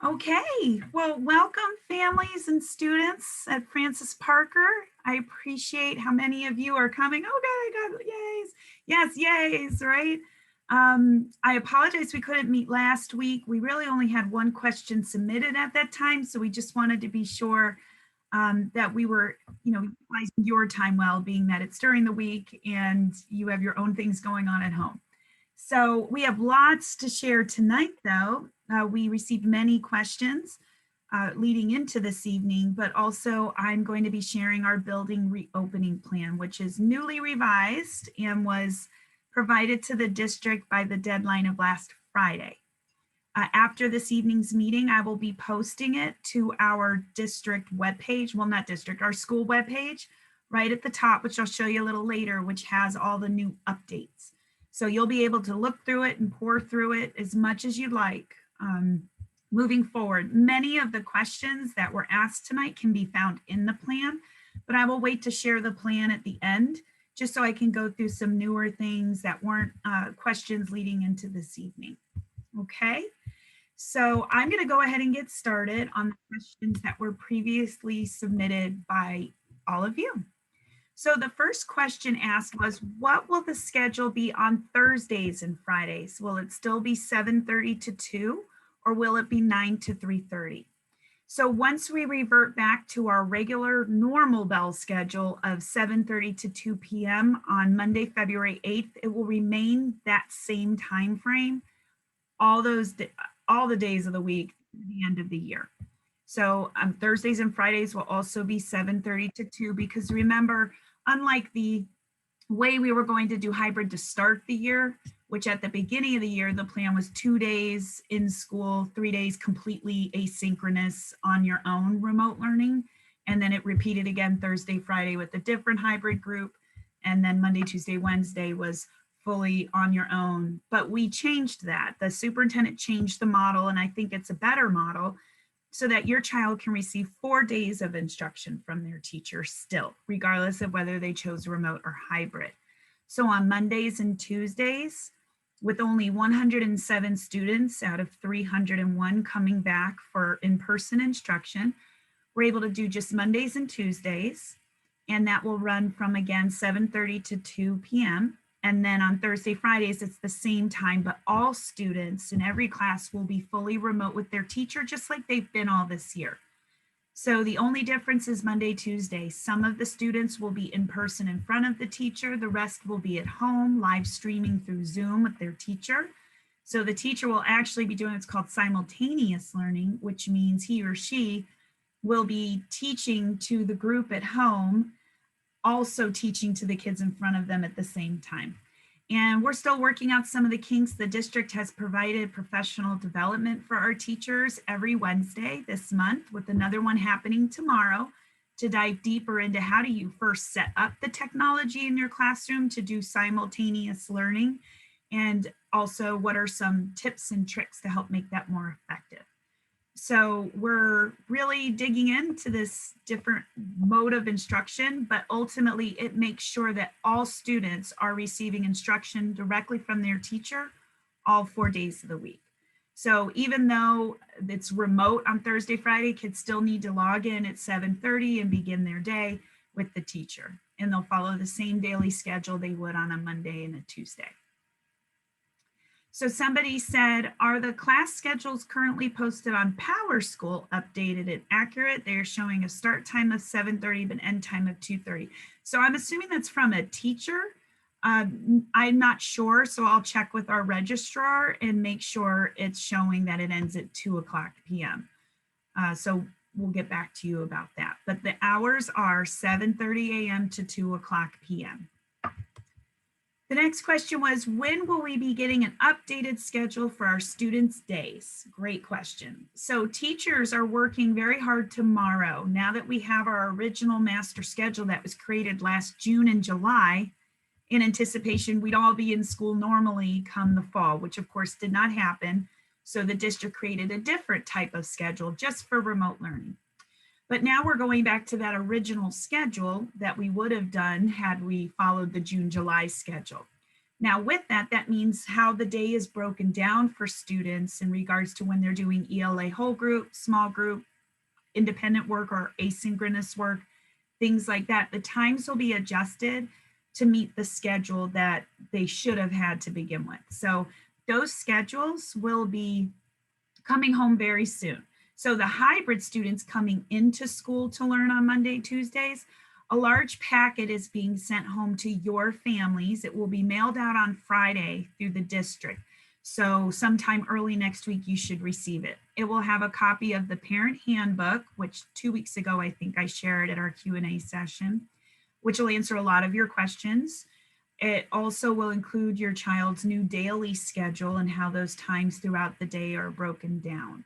Okay, well, welcome families and students at Francis Parker. I appreciate how many of you are coming. Oh, God, yays. Yes, yays, right? I apologize we couldn't meet last week. We really only had one question submitted at that time, so we just wanted to be sure that we were, utilizing your time well, being that it's during the week and you have your own things going on at home. So we have lots to share tonight, though. We received many questions leading into this evening, but also I'm going to be sharing our building reopening plan, which is newly revised and was provided to the district by the deadline of last Friday. After this evening's meeting, I will be posting it to our district webpage, well, not district, our school webpage, right at the top, which I'll show you a little later, which has all the new updates. So you'll be able to look through it and pour through it as much as you'd like. Moving forward, many of the questions that were asked tonight can be found in the plan, but I will wait to share the plan at the end, just so I can go through some newer things that weren't questions leading into this evening. Okay, so I'm going to go ahead and get started on the questions that were previously submitted by all of you. So the first question asked was, what will the schedule be on Thursdays and Fridays? Will it still be 7:30 to 2, or will it be 9 to 3:30? So once we revert back to our regular normal bell schedule of 7:30 to 2 p.m. on Monday, February 8th, it will remain that same time frame all the days of the week to the end of the year. So Thursdays and Fridays will also be 7:30 to 2, because remember, unlike the way we were going to do hybrid to start the year, which at the beginning of the year, the plan was 2 days in school, 3 days completely asynchronous on your own remote learning. And then it repeated again Thursday, Friday with a different hybrid group. And then Monday, Tuesday, Wednesday was fully on your own. But we changed that. The superintendent changed the model, and I think it's a better model, so that your child can receive 4 days of instruction from their teacher still, regardless of whether they chose remote or hybrid. So on Mondays and Tuesdays, with only 107 students out of 301 coming back for in-person instruction, we're able to do just Mondays and Tuesdays, and that will run from, again, 7:30 to 2 p.m. And then on Thursday, Fridays, it's the same time, but all students in every class will be fully remote with their teacher, just like they've been all this year. So the only difference is Monday, Tuesday. Some of the students will be in person in front of the teacher. The rest will be at home, live streaming through Zoom with their teacher. So the teacher will actually be doing what's called simultaneous learning, which means he or she will be teaching to the group at home, also teaching to the kids in front of them at the same time. And we're still working out some of the kinks. The district has provided professional development for our teachers every Wednesday this month, with another one happening tomorrow, to dive deeper into how do you first set up the technology in your classroom to do simultaneous learning, and also what are some tips and tricks to help make that more effective. So we're really digging into this different mode of instruction, but ultimately it makes sure that all students are receiving instruction directly from their teacher all 4 days of the week. So even though it's remote on Thursday, Friday, kids still need to log in at 7:30 and begin their day with the teacher. And they'll follow the same daily schedule they would on a Monday and a Tuesday. So somebody said, are the class schedules currently posted on PowerSchool updated and accurate? They're showing a start time of 7:30 but end time of 2:30. So I'm assuming that's from a teacher. I'm not sure, so I'll check with our registrar and make sure it's showing that it ends at 2:00 p.m. So we'll get back to you about that. But the hours are 7:30 a.m. to 2:00 p.m. The next question was, when will we be getting an updated schedule for our students' days? Great question. So teachers are working very hard tomorrow. Now that we have our original master schedule that was created last June and July, in anticipation we'd all be in school normally come the fall, which of course did not happen. So the district created a different type of schedule just for remote learning. But now we're going back to that original schedule that we would have done had we followed the June-July schedule. Now with that, that means how the day is broken down for students in regards to when they're doing ELA whole group, small group, independent work, or asynchronous work, things like that. The times will be adjusted to meet the schedule that they should have had to begin with. So those schedules will be coming home very soon. So the hybrid students coming into school to learn on Monday, Tuesdays, a large packet is being sent home to your families. It will be mailed out on Friday through the district. So sometime early next week, you should receive it. It will have a copy of the parent handbook, which 2 weeks ago, I think I shared at our Q&A session, which will answer a lot of your questions. It also will include your child's new daily schedule and how those times throughout the day are broken down.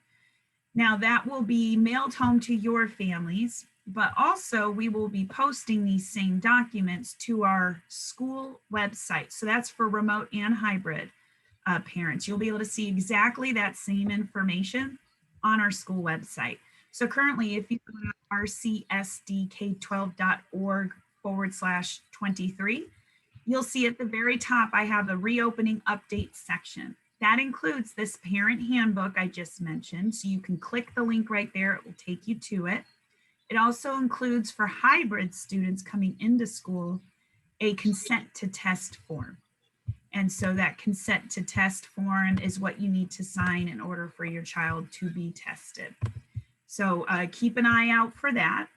Now that will be mailed home to your families, but also we will be posting these same documents to our school website. So that's for remote and hybrid parents. You'll be able to see exactly that same information on our school website. So currently, if you go to rcsdk12.org/23, you'll see at the very top, I have a reopening update section. That includes this parent handbook I just mentioned. So you can click the link right there. It will take you to it. It also includes for hybrid students coming into school, a consent to test form. And so that consent to test form is what you need to sign in order for your child to be tested. So keep an eye out for that.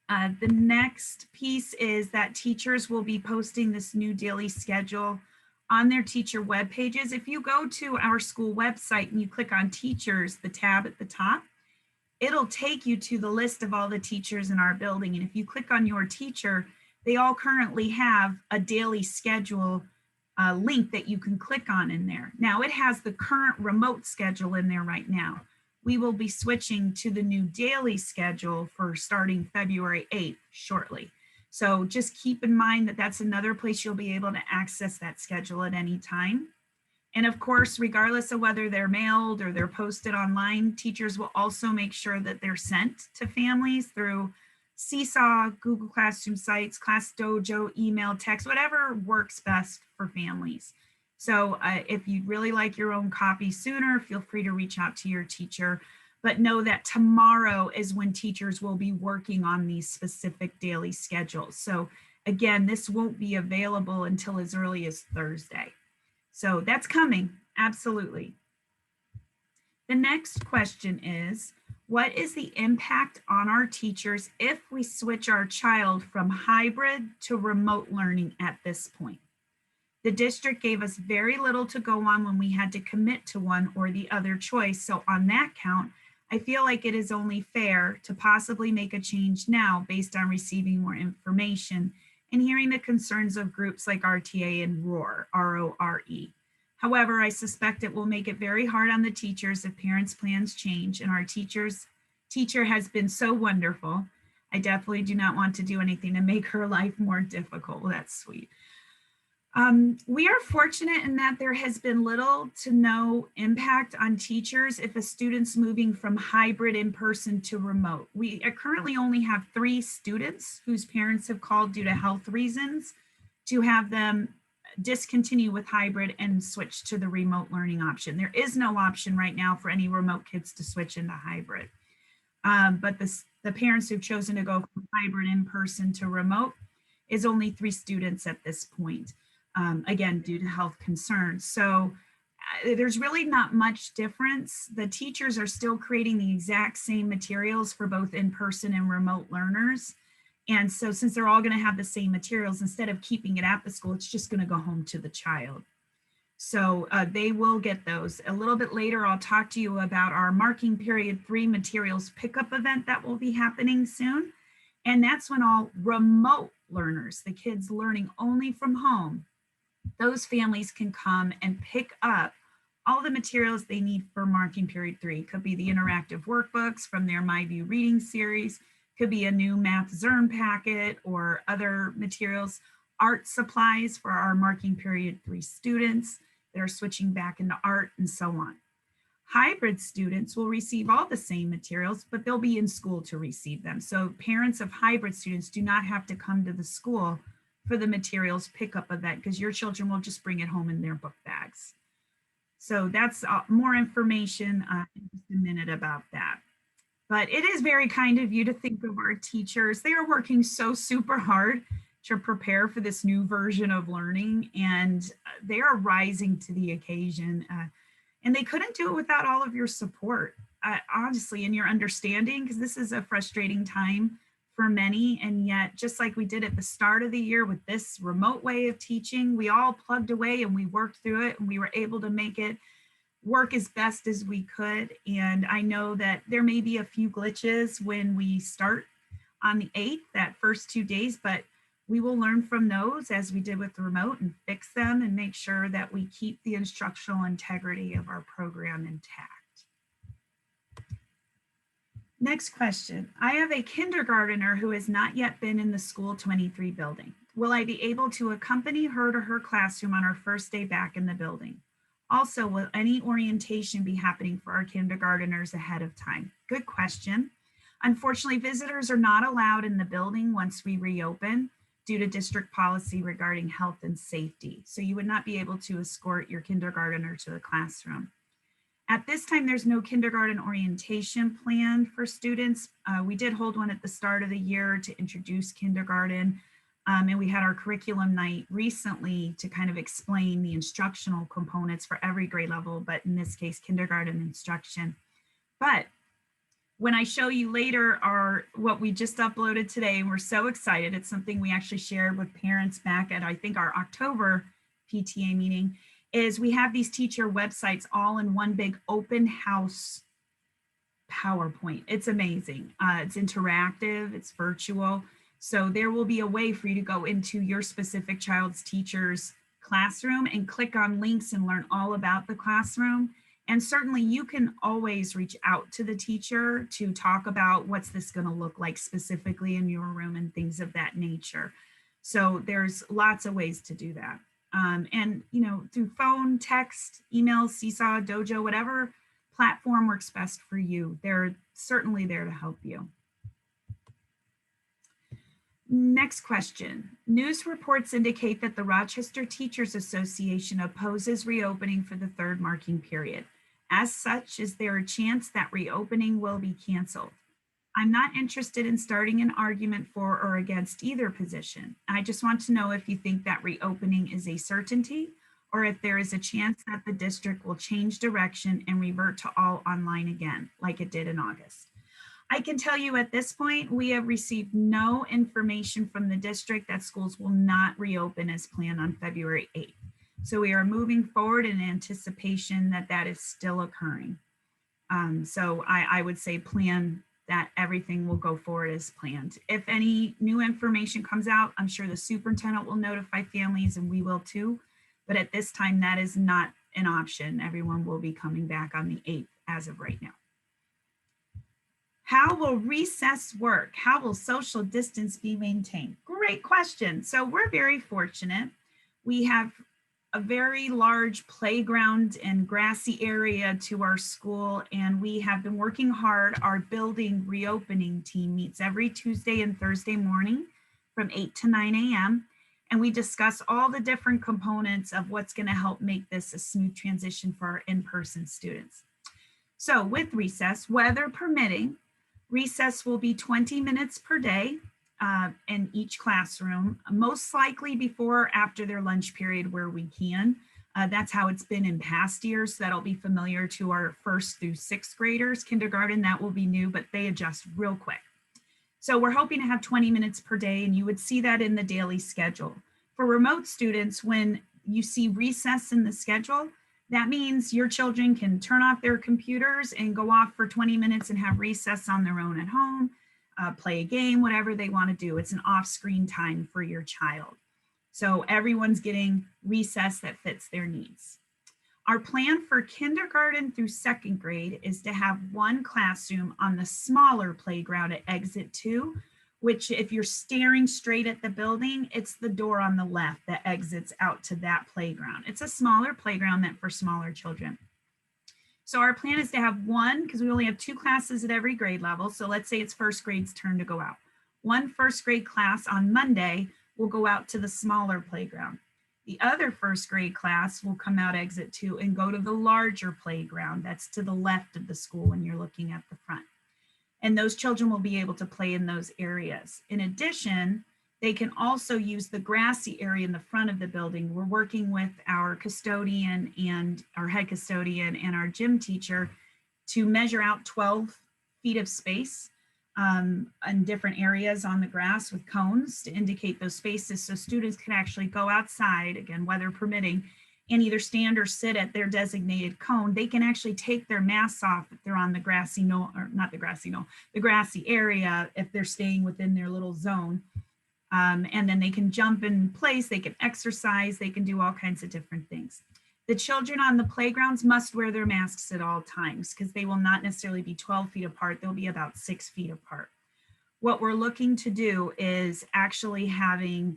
The next piece is that teachers will be posting this new daily schedule on their teacher web pages. If you go to our school website and you click on teachers, the tab at the top, it'll take you to the list of all the teachers in our building. And if you click on your teacher, they all currently have a daily schedule link that you can click on in there. Now it has the current remote schedule in there right now. We will be switching to the new daily schedule for starting February 8th shortly. So just keep in mind that that's another place you'll be able to access that schedule at any time. And of course, regardless of whether they're mailed or they're posted online, teachers will also make sure that they're sent to families through Seesaw, Google Classroom sites, Class Dojo, email, text, whatever works best for families. So if you'd really like your own copy sooner, feel free to reach out to your teacher. But know that tomorrow is when teachers will be working on these specific daily schedules. So again, this won't be available until as early as Thursday. So that's coming, absolutely. The next question is, what is the impact on our teachers if we switch our child from hybrid to remote learning at this point? The district gave us very little to go on when we had to commit to one or the other choice. So on that count, I feel like it is only fair to possibly make a change now based on receiving more information and hearing the concerns of groups like RTA and ROAR, R-O-R-E. However, I suspect it will make it very hard on the teachers if parents' plans change, and our teacher has been so wonderful. I definitely do not want to do anything to make her life more difficult. Well, that's sweet. We are fortunate in that there has been little to no impact on teachers if a student's moving from hybrid in person to remote. We currently only have 3 students whose parents have called due to health reasons to have them discontinue with hybrid and switch to the remote learning option. There is no option right now for any remote kids to switch into hybrid. But the parents who've chosen to go from hybrid in person to remote is only 3 students at this point. Again, due to health concerns. So there's really not much difference. The teachers are still creating the exact same materials for both in-person and remote learners. And so since they're all gonna have the same materials, instead of keeping it at the school, it's just gonna go home to the child. So they will get those. A little bit later, I'll talk to you about our marking period 3 materials pickup event that will be happening soon. And that's when all remote learners, the kids learning only from home, those families can come and pick up all the materials they need for marking period 3. Could be the interactive workbooks from their MyView reading series, could be a new math Zern packet or other materials, art supplies for our marking period 3 students that are switching back into art, and so on. Hybrid students will receive all the same materials, but they'll be in school to receive them. So parents of hybrid students do not have to come to the school for the materials pickup event because your children will just bring it home in their book bags. So that's more information in just a minute about that. But it is very kind of you to think of our teachers. They are working so super hard to prepare for this new version of learning, and they are rising to the occasion. And they couldn't do it without all of your support, honestly, and your understanding, because this is a frustrating time for many. And yet, just like we did at the start of the year with this remote way of teaching, we all plugged away and we worked through it and we were able to make it work as best as we could. And I know that there may be a few glitches when we start on the 8th, that first 2 days, but we will learn from those as we did with the remote and fix them and make sure that we keep the instructional integrity of our program intact. Next question. I have a kindergartner who has not yet been in the School 23 building. Will I be able to accompany her to her classroom on her first day back in the building? Also, will any orientation be happening for our kindergartners ahead of time? Good question. Unfortunately, visitors are not allowed in the building once we reopen due to district policy regarding health and safety. So you would not be able to escort your kindergartner to the classroom. At this time, there's no kindergarten orientation planned for students. We did hold one at the start of the year to introduce kindergarten. And we had our curriculum night recently to kind of explain the instructional components for every grade level, but in this case, kindergarten instruction. But when I show you later what we just uploaded today, and we're so excited, it's something we actually shared with parents back at, I think, our October PTA meeting, is we have these teacher websites all in one big open house PowerPoint. It's amazing. It's interactive, it's virtual. So there will be a way for you to go into your specific child's teacher's classroom and click on links and learn all about the classroom. And certainly you can always reach out to the teacher to talk about what's this going to look like specifically in your room and things of that nature. So there's lots of ways to do that. And, you know, through phone, text, email, Seesaw, Dojo, whatever platform works best for you, they're certainly there to help you. Next question. News reports indicate that the Rochester Teachers Association opposes reopening for the third marking period. As such, is there a chance that reopening will be canceled? I'm not interested in starting an argument for or against either position. I just want to know if you think that reopening is a certainty or if there is a chance that the district will change direction and revert to all online again, like it did in August. I can tell you at this point, we have received no information from the district that schools will not reopen as planned on February 8th. So we are moving forward in anticipation that that is still occurring. So I would say plan that everything will go forward as planned. If any new information comes out, I'm sure the superintendent will notify families and we will too. But at this time, that is not an option. Everyone will be coming back on the 8th as of right now. How will recess work? How will social distance be maintained? Great question. So we're very fortunate. We have a very large playground and grassy area to our school, and we have been working hard. Our building reopening team meets every Tuesday and Thursday morning from 8 to 9 a.m. And we discuss all the different components of what's going to help make this a smooth transition for our in-person students. So with recess, weather permitting, recess will be 20 minutes per day in each classroom, most likely before or after their lunch period where we can. That's how it's been in past years. So that'll be familiar to our 1st through 6th graders. Kindergarten, that will be new, but they adjust real quick. So we're hoping to have 20 minutes per day, and you would see that in the daily schedule. For remote students, when you see recess in the schedule, that means your children can turn off their computers and go off for 20 minutes and have recess on their own at home, play a game, whatever they want to do. It's an off-screen time for your child. So everyone's getting recess that fits their needs. Our plan for kindergarten through 2nd grade is to have one classroom on the smaller playground at exit 2, which if you're staring straight at the building, it's the door on the left that exits out to that playground. It's a smaller playground meant for smaller children. So our plan is to have one, because we only have 2 classes at every grade level. So let's say it's 1st grade's turn to go out. One 1st grade class on Monday will go out to the smaller playground. The other first grade class will come out exit 2 and go to the larger playground that's to the left of the school when you're looking at the front. And those children will be able to play in those areas. In addition, they can also use the grassy area in the front of the building. We're working with our custodian and our head custodian and our gym teacher to measure out 12 feet of space in different areas on the grass with cones to indicate those spaces so students can actually go outside, again, weather permitting, and either stand or sit at their designated cone. They can actually take their masks off if they're on the grassy knoll, or not the grassy knoll, the grassy area if they're staying within their little zone. And then they can jump in place, they can exercise, they can do all kinds of different things. The children on the playgrounds must wear their masks at all times because they will not necessarily be 12 feet apart. They'll be about 6 feet apart. What we're looking to do is actually having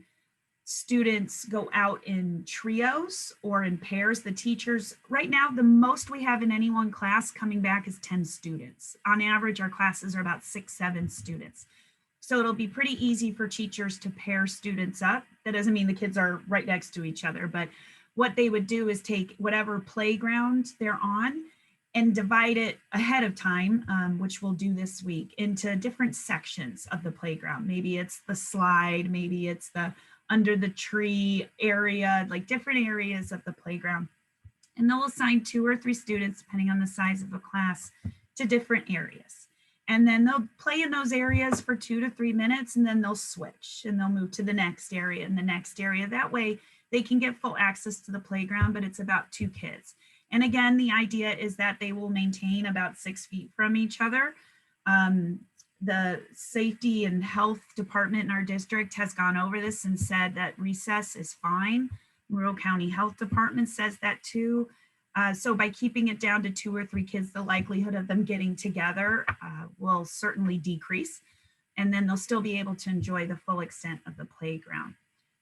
students go out in trios or in pairs. The teachers, right now, the most we have in any one class coming back is 10 students. On average, our classes are about 6, 7 students. So it'll be pretty easy for teachers to pair students up. That doesn't mean the kids are right next to each other, but what they would do is take whatever playground they're on and divide it ahead of time, which we'll do this week, into different sections of the playground. Maybe it's the slide, maybe it's the under the tree area, like different areas of the playground. And they'll assign 2 or 3 students, depending on the size of the class, to different areas. And then they'll play in those areas for 2 to 3 minutes, and then they'll switch and they'll move to the next area and the next area. That way they can get full access to the playground, but it's about 2 kids. And again, the idea is that they will maintain about 6 feet from each other. The safety and health department in our district has gone over this and said that recess is fine. Monroe County Health Department says that too. So by keeping it down to 2 or 3 kids, the likelihood of them getting together will certainly decrease. And then they'll still be able to enjoy the full extent of the playground.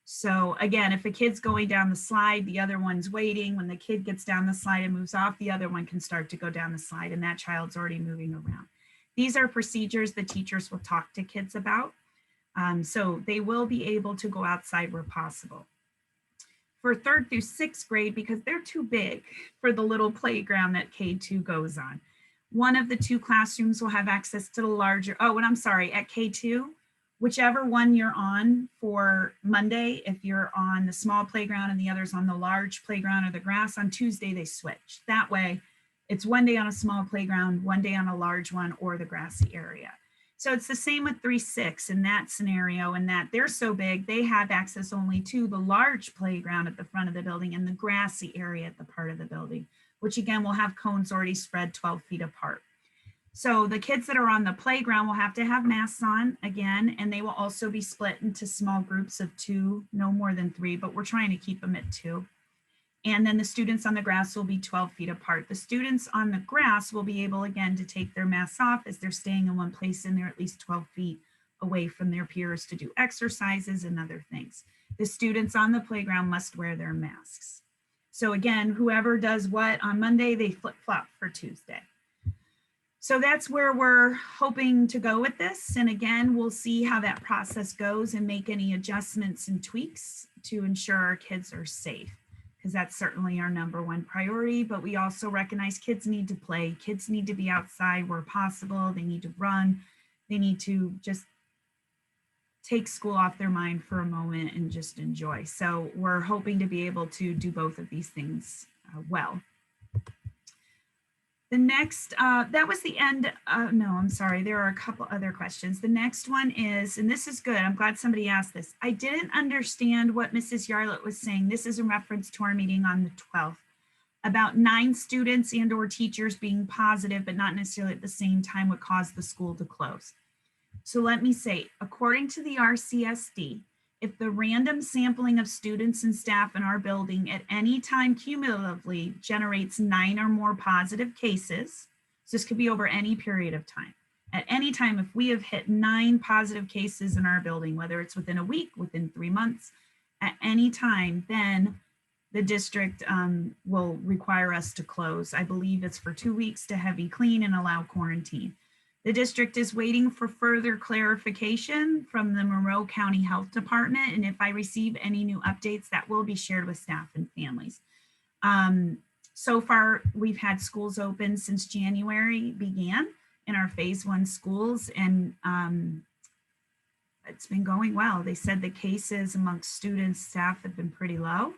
So again, if a kid's going down the slide, the other one's waiting. When the kid gets down the slide and moves off, the other one can start to go down the slide and that child's already moving around. These are procedures the teachers will talk to kids about. So they will be able to go outside where possible. For 3rd through 6th grade, because they're too big for the little playground that K2 goes on, one of the 2 classrooms will have access to the larger, at K2, whichever one you're on for Monday, if you're on the small playground and the other's on the large playground or the grass, on Tuesday they switch. That way it's one day on a small playground, one day on a large one or the grassy area. So it's the same with 3-6 in that scenario, in that they're so big, they have access only to the large playground at the front of the building and the grassy area at the part of the building, which again will have cones already spread 12 feet apart. So the kids that are on the playground will have to have masks on again, and they will also be split into small groups of 2, no more than 3, but we're trying to keep them at 2. And then the students on the grass will be 12 feet apart. The students on the grass will be able again to take their masks off as they're staying in one place and they're at least 12 feet away from their peers to do exercises and other things. The students on the playground must wear their masks. So again, whoever does what on Monday, they flip-flop for Tuesday. So that's where we're hoping to go with this. And again, we'll see how that process goes and make any adjustments and tweaks to ensure our kids are safe, because that's certainly our #1 priority. But we also recognize kids need to play. Kids need to be outside where possible. They need to run. They need to just take school off their mind for a moment and just enjoy. So we're hoping to be able to do both of these things well. The next, that was the end. No, I'm sorry. There are a couple other questions. The next one is, and this is good. I'm glad somebody asked this. I didn't understand what Mrs. Yarlett was saying. This is in reference to our meeting on the 12th about 9 students and or teachers being positive, but not necessarily at the same time would cause the school to close. So let me say, according to the RCSD, if the random sampling of students and staff in our building at any time cumulatively generates 9 or more positive cases, so this could be over any period of time. At any time, if we have hit 9 positive cases in our building, whether it's within a week, within 3 months, at any time, then the district will require us to close. I believe it's for 2 weeks to heavy clean and allow quarantine. The district is waiting for further clarification from the Monroe County Health Department, and if I receive any new updates, that will be shared with staff and families. So far, we've had schools open since January began in our phase 1 schools, and it's been going well. They said the cases amongst students, staff have been pretty low.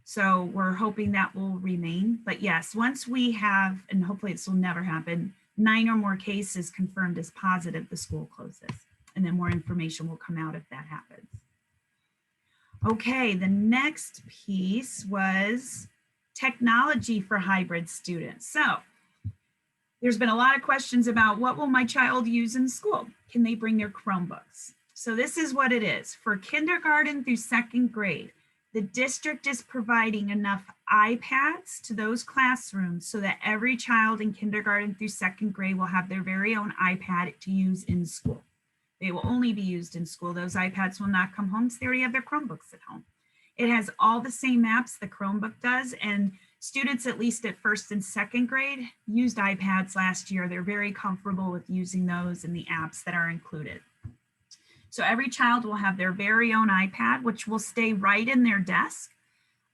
So we're hoping that will remain. But yes, once we have, and hopefully this will never happen, 9 or more cases confirmed as positive, the school closes. And then more information will come out if that happens. Okay, the next piece was technology for hybrid students. So there's been a lot of questions about what will my child use in school? Can they bring their Chromebooks? So this is what it is. For kindergarten through 2nd grade, the district is providing enough iPads to those classrooms so that every child in kindergarten through 2nd grade will have their very own iPad to use in school. They will only be used in school. Those iPads will not come home because they already have their Chromebooks at home. It has all the same apps the Chromebook does, and students, at least at 1st and 2nd grade, used iPads last year. They're very comfortable with using those and the apps that are included. So every child will have their very own iPad, which will stay right in their desk.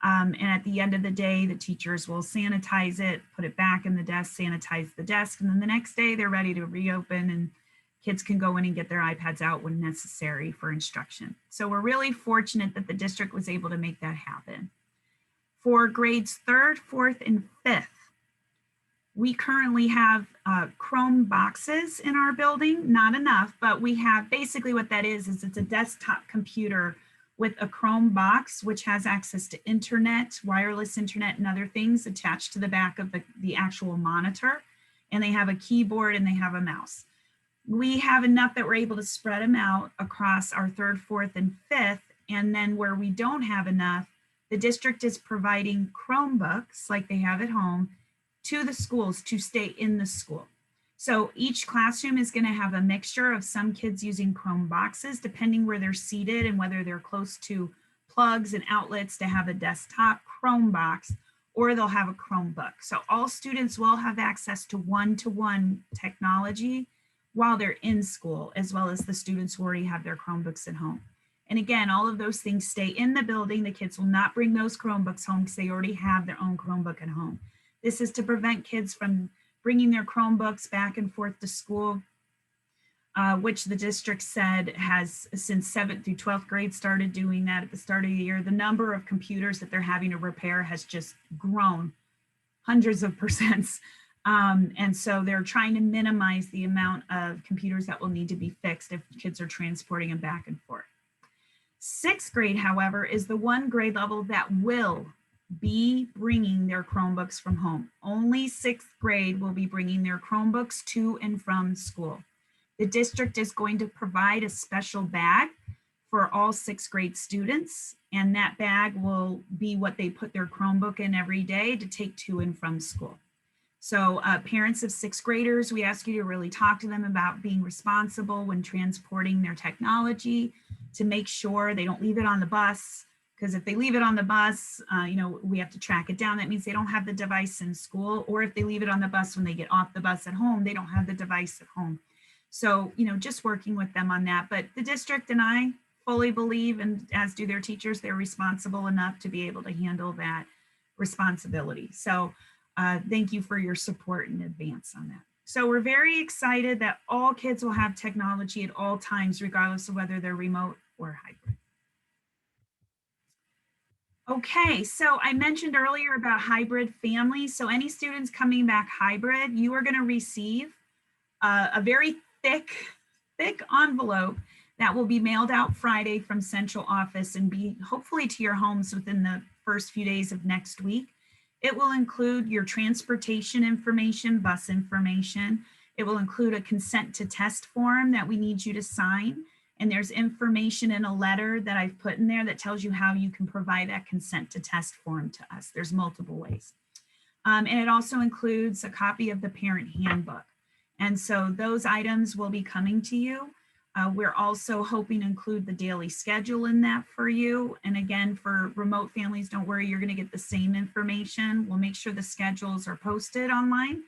And at the end of the day, the teachers will sanitize it, put it back in the desk, sanitize the desk, and then the next day they're ready to reopen and kids can go in and get their iPads out when necessary for instruction. So we're really fortunate that the district was able to make that happen. For grades 3rd, 4th, and 5th, we currently have Chrome boxes in our building, not enough, but we have basically what that is it's a desktop computer with a Chrome box, which has access to internet, wireless internet, and other things attached to the back of the actual monitor. And they have a keyboard and they have a mouse. We have enough that we're able to spread them out across our 3rd, 4th, and 5th. And then where we don't have enough, the district is providing Chromebooks like they have at home to the schools to stay in the school. So each classroom is going to have a mixture of some kids using Chrome boxes, depending where they're seated and whether they're close to plugs and outlets to have a desktop Chrome box, or they'll have a Chromebook. So all students will have access to one-to-one technology while they're in school, as well as the students who already have their Chromebooks at home. And again, all of those things stay in the building. The kids will not bring those Chromebooks home because they already have their own Chromebook at home. This is to prevent kids from bringing their Chromebooks back and forth to school, which the district said has since 7th through 12th grade started doing that at the start of the year. The number of computers that they're having to repair has just grown hundreds of %. And so they're trying to minimize the amount of computers that will need to be fixed if kids are transporting them back and forth. 6th grade, however, is the one grade level that will be bringing their Chromebooks from home. Only 6th grade will be bringing their Chromebooks to and from school. The district is going to provide a special bag for all 6th grade students, and that bag will be what they put their Chromebook in every day to take to and from school. So parents of 6th graders, we ask you to really talk to them about being responsible when transporting their technology, to make sure they don't leave it on the bus, because if they leave it on the bus, we have to track it down. That means they don't have the device in school, or if they leave it on the bus when they get off the bus at home, they don't have the device at home. So, just working with them on that. But the district and I fully believe, and as do their teachers, they're responsible enough to be able to handle that responsibility. So thank you for your support in advance on that. So we're very excited that all kids will have technology at all times, regardless of whether they're remote or hybrid. Okay, so I mentioned earlier about hybrid families. So any students coming back hybrid, you are going to receive a very thick envelope that will be mailed out Friday from central office and be hopefully to your homes within the first few days of next week. It will include your transportation information, bus information. It will include a consent to test form that we need you to sign. And there's information in a letter that I've put in there that tells you how you can provide that consent to test form to us. There's multiple ways. And it also includes a copy of the parent handbook. And so those items will be coming to you. We're also hoping to include the daily schedule in that for you. And again, for remote families, don't worry, you're going to get the same information. We'll make sure the schedules are posted online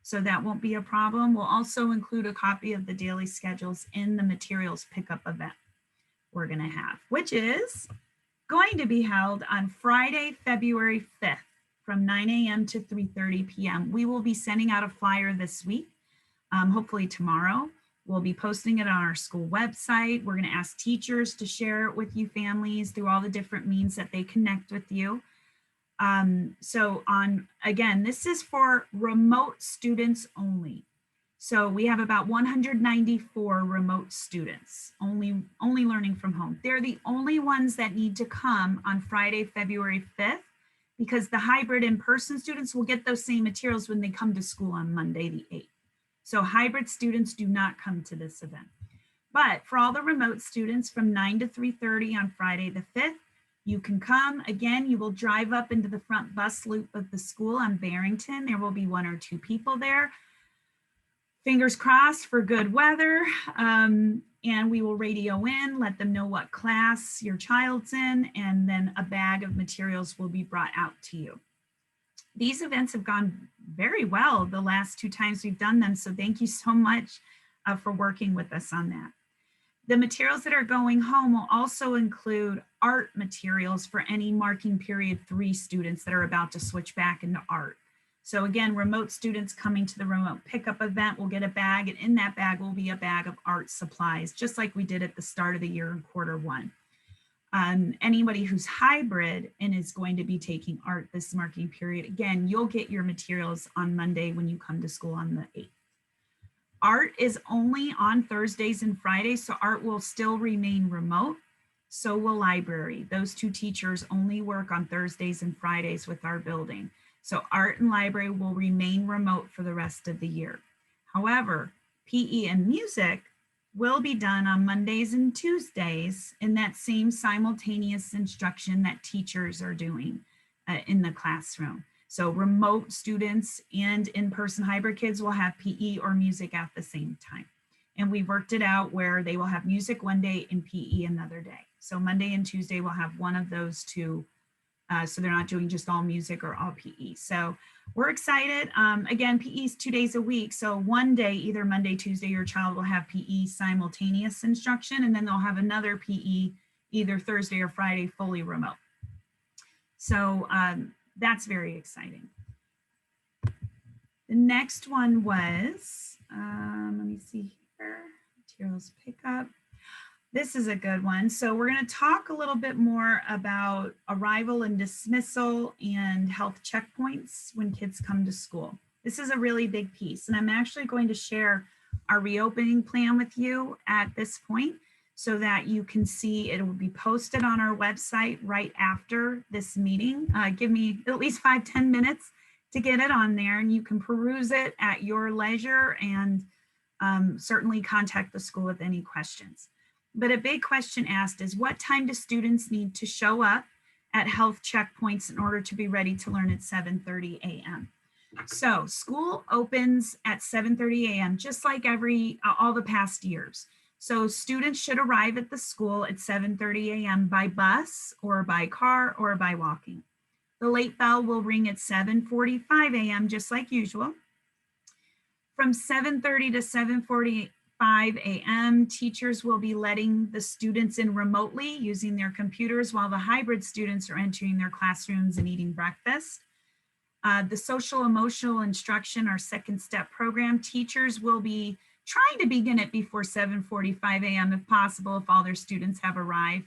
So that won't be a problem. We'll also include a copy of the daily schedules in the materials pickup event we're going to have, which is going to be held on Friday, February 5th from 9 a.m. to 3:30 p.m. We will be sending out a flyer this week, hopefully tomorrow. We'll be posting it on our school website. We're going to ask teachers to share it with you families through all the different means that they connect with you. Again, this is for remote students only. So we have about 194 remote students, only learning from home. They're the only ones that need to come on Friday, February 5th, because the hybrid in-person students will get those same materials when they come to school on Monday, the 8th. So hybrid students do not come to this event. But for all the remote students from 9 to 3:30 on Friday, the 5th, you can come. Again, you will drive up into the front bus loop of the school on Barrington. There will be 1 or 2 people there. Fingers crossed for good weather. And we will radio in, let them know what class your child's in, and then a bag of materials will be brought out to you. These events have gone very well the last 2 times we've done them. So thank you so much for working with us on that. The materials that are going home will also include art materials for any marking period 3 students that are about to switch back into art. So again, remote students coming to the remote pickup event will get a bag, and in that bag will be a bag of art supplies, just like we did at the start of the year in Q1. Anybody who's hybrid and is going to be taking art this marking period, again, you'll get your materials on Monday when you come to school on the 8th. Art is only on Thursdays and Fridays, so art will still remain remote. So will library. Those 2 teachers only work on Thursdays and Fridays with our building. So art and library will remain remote for the rest of the year. However, PE and music will be done on Mondays and Tuesdays in that same simultaneous instruction that teachers are doing in the classroom. So remote students and in-person hybrid kids will have PE or music at the same time. And we worked it out where they will have music one day and PE another day. So Monday and Tuesday will have one of those 2. So they're not doing just all music or all PE. So we're excited. Again, PE is 2 days a week. So one day, either Monday, Tuesday, your child will have PE simultaneous instruction, and then they'll have another PE either Thursday or Friday, fully remote. So that's very exciting. The next one was, let me see here, materials pickup. This is a good one. So we're going to talk a little bit more about arrival and dismissal and health checkpoints when kids come to school. This is a really big piece, and I'm actually going to share our reopening plan with you at this point so that you can see it will be posted on our website right after this meeting. Give me at least 5-10 minutes to get it on there, and you can peruse it at your leisure and certainly contact the school with any questions. But a big question asked is, what time do students need to show up at health checkpoints in order to be ready to learn at 7:30 a.m.? So school opens at 7:30 a.m. just like all the past years. So students should arrive at the school at 7:30 a.m. by bus or by car or by walking. The late bell will ring at 7:45 a.m. just like usual. From 7:30 to 7:45 a.m., teachers will be letting the students in remotely using their computers while the hybrid students are entering their classrooms and eating breakfast. The social emotional instruction, our second step program, teachers will be trying to begin it before 7:45 a.m. if possible, if all their students have arrived.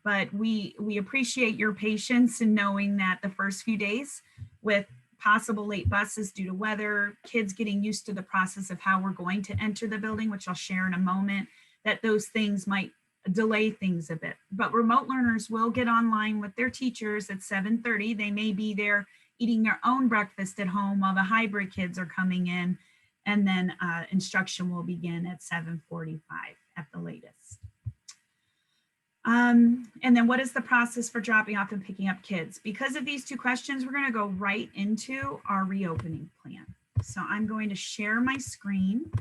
But we appreciate your patience in knowing that the first few days with possible late buses due to weather, kids getting used to the process of how we're going to enter the building, which I'll share in a moment, that those things might delay things a bit. But remote learners will get online with their teachers at 7:30. They may be there eating their own breakfast at home while the hybrid kids are coming in, and then instruction will begin at 7:45 at the latest. And then what is the process for dropping off and picking up kids? Because of these 2 questions, we're going to go right into our reopening plan. So I'm going to share my screen,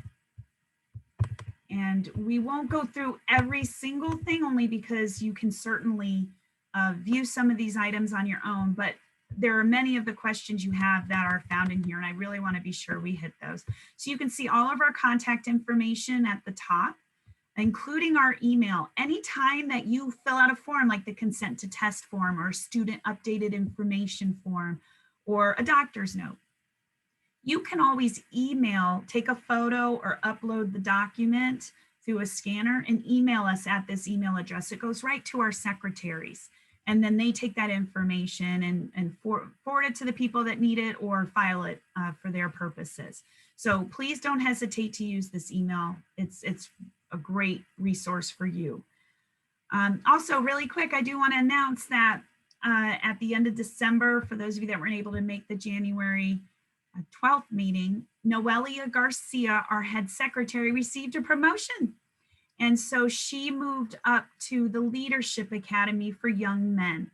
and we won't go through every single thing only because you can certainly view some of these items on your own, but there are many of the questions you have that are found in here, and I really want to be sure we hit those. So you can see all of our contact information at the top, including our email. Anytime that you fill out a form like the consent to test form or student updated information form or a doctor's note, you can always email, take a photo or upload the document through a scanner and email us at this email address. It goes right to our secretaries. And then they take that information and forward it to the people that need it or file it for their purposes. So please don't hesitate to use this email. It's a great resource for you. Also, really quick, I do want to announce that at the end of December, for those of you that weren't able to make the January 12th meeting, Noelia Garcia, our head secretary, received a promotion. And so she moved up to the Leadership Academy for Young Men.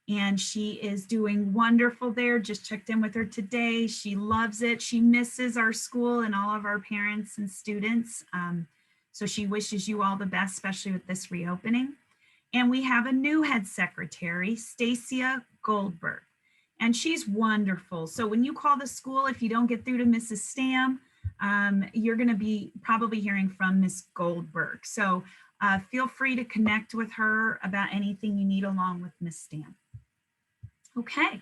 And she is doing wonderful there. Just checked in with her today. She loves it. She misses our school and all of our parents and students. So she wishes you all the best, especially with this reopening. And we have a new head secretary, Stacia Goldberg. And she's wonderful. So when you call the school, if you don't get through to Mrs. Stam, you're going to be probably hearing from Miss Goldberg. So feel free to connect with her about anything you need along with Miss Stam. Okay,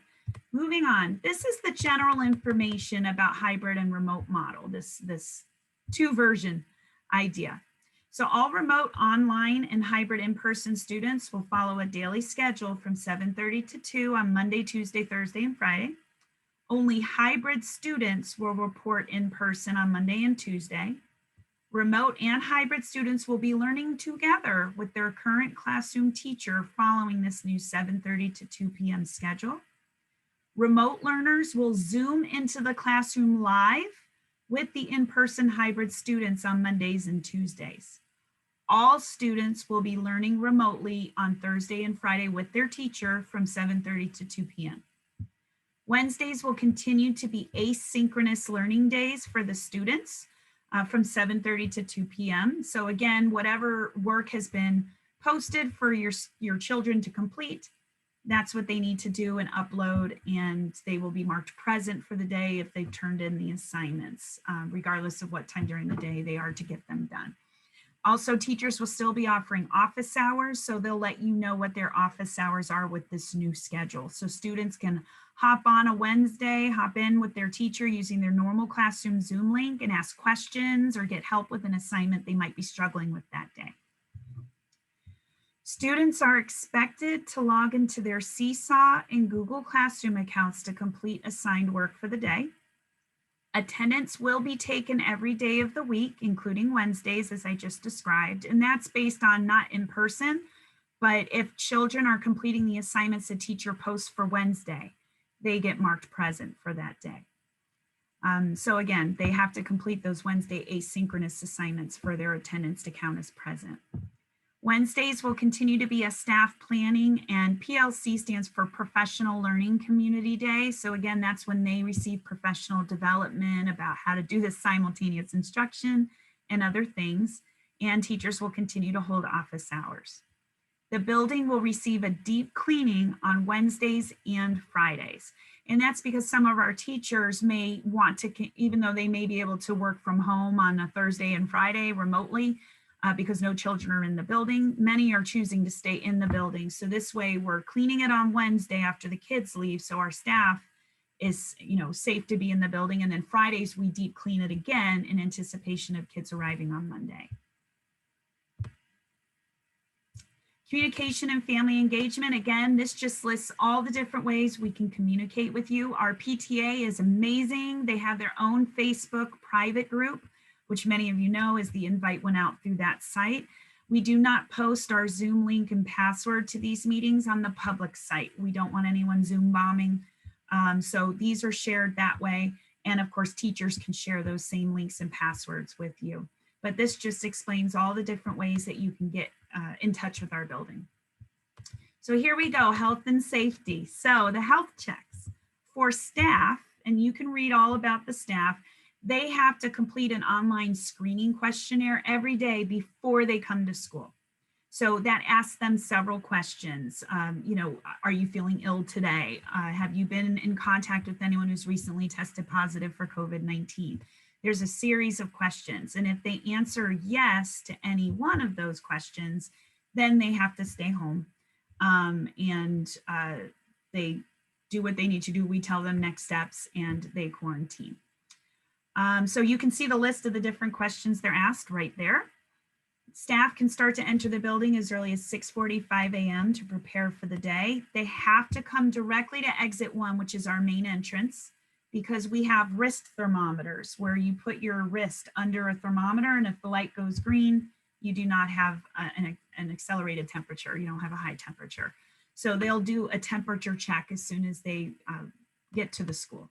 moving on. This is the general information about hybrid and remote model, this two-version idea. So all remote, online, and hybrid in-person students will follow a daily schedule from 7:30 to 2 on Monday, Tuesday, Thursday, and Friday. Only hybrid students will report in person on Monday and Tuesday. Remote and hybrid students will be learning together with their current classroom teacher following this new 7:30 to 2 p.m. schedule. Remote learners will Zoom into the classroom live with the in-person hybrid students on Mondays and Tuesdays. All students will be learning remotely on Thursday and Friday with their teacher from 7:30 to 2 p.m. Wednesdays will continue to be asynchronous learning days for the students from 7:30 to 2 p.m. So again, whatever work has been posted for your children to complete, that's what they need to do and upload, and they will be marked present for the day if they've turned in the assignments, regardless of what time during the day they are to get them done. Also, teachers will still be offering office hours, so they'll let you know what their office hours are with this new schedule. So students can hop on a Wednesday, hop in with their teacher using their normal classroom Zoom link and ask questions or get help with an assignment they might be struggling with that day. Students are expected to log into their Seesaw and Google Classroom accounts to complete assigned work for the day. Attendance will be taken every day of the week, including Wednesdays, as I just described, and that's based on not in person, but if children are completing the assignments the teacher posts for Wednesday, they get marked present for that day. So again, they have to complete those Wednesday asynchronous assignments for their attendance to count as present. Wednesdays will continue to be a staff planning, and PLC stands for Professional Learning Community Day. So again, that's when they receive professional development about how to do this simultaneous instruction and other things. And teachers will continue to hold office hours. The building will receive a deep cleaning on Wednesdays and Fridays. And that's because some of our teachers may want to, even though they may be able to work from home on a Thursday and Friday remotely, because no children are in the building, many are choosing to stay in the building. So this way we're cleaning it on Wednesday after the kids leave, so our staff is safe to be in the building. And then Fridays we deep clean it again in anticipation of kids arriving on Monday. Communication and family engagement. Again, this just lists all the different ways we can communicate with you. Our PTA is amazing. They have their own Facebook private group, which many of you know as the invite went out through that site. We do not post our Zoom link and password to these meetings on the public site. We don't want anyone Zoom bombing. So these are shared that way. And of course, teachers can share those same links and passwords with you. But this just explains all the different ways that you can get in touch with our building. So here we go, health and safety. So the health checks for staff, and you can read all about the staff, they have to complete an online screening questionnaire every day before they come to school. So that asks them several questions. Are you feeling ill today? Have you been in contact with anyone who's recently tested positive for COVID-19? There's a series of questions. And if they answer yes to any one of those questions, then they have to stay home. And they do what they need to do. We tell them next steps and they quarantine. So you can see the list of the different questions they're asked right there. Staff can start to enter the building as early as 6:45 a.m. to prepare for the day. They have to come directly to exit 1, which is our main entrance, because we have wrist thermometers where you put your wrist under a thermometer, and if the light goes green, you do not have an accelerated temperature. You don't have a high temperature. So they'll do a temperature check as soon as they get to the school.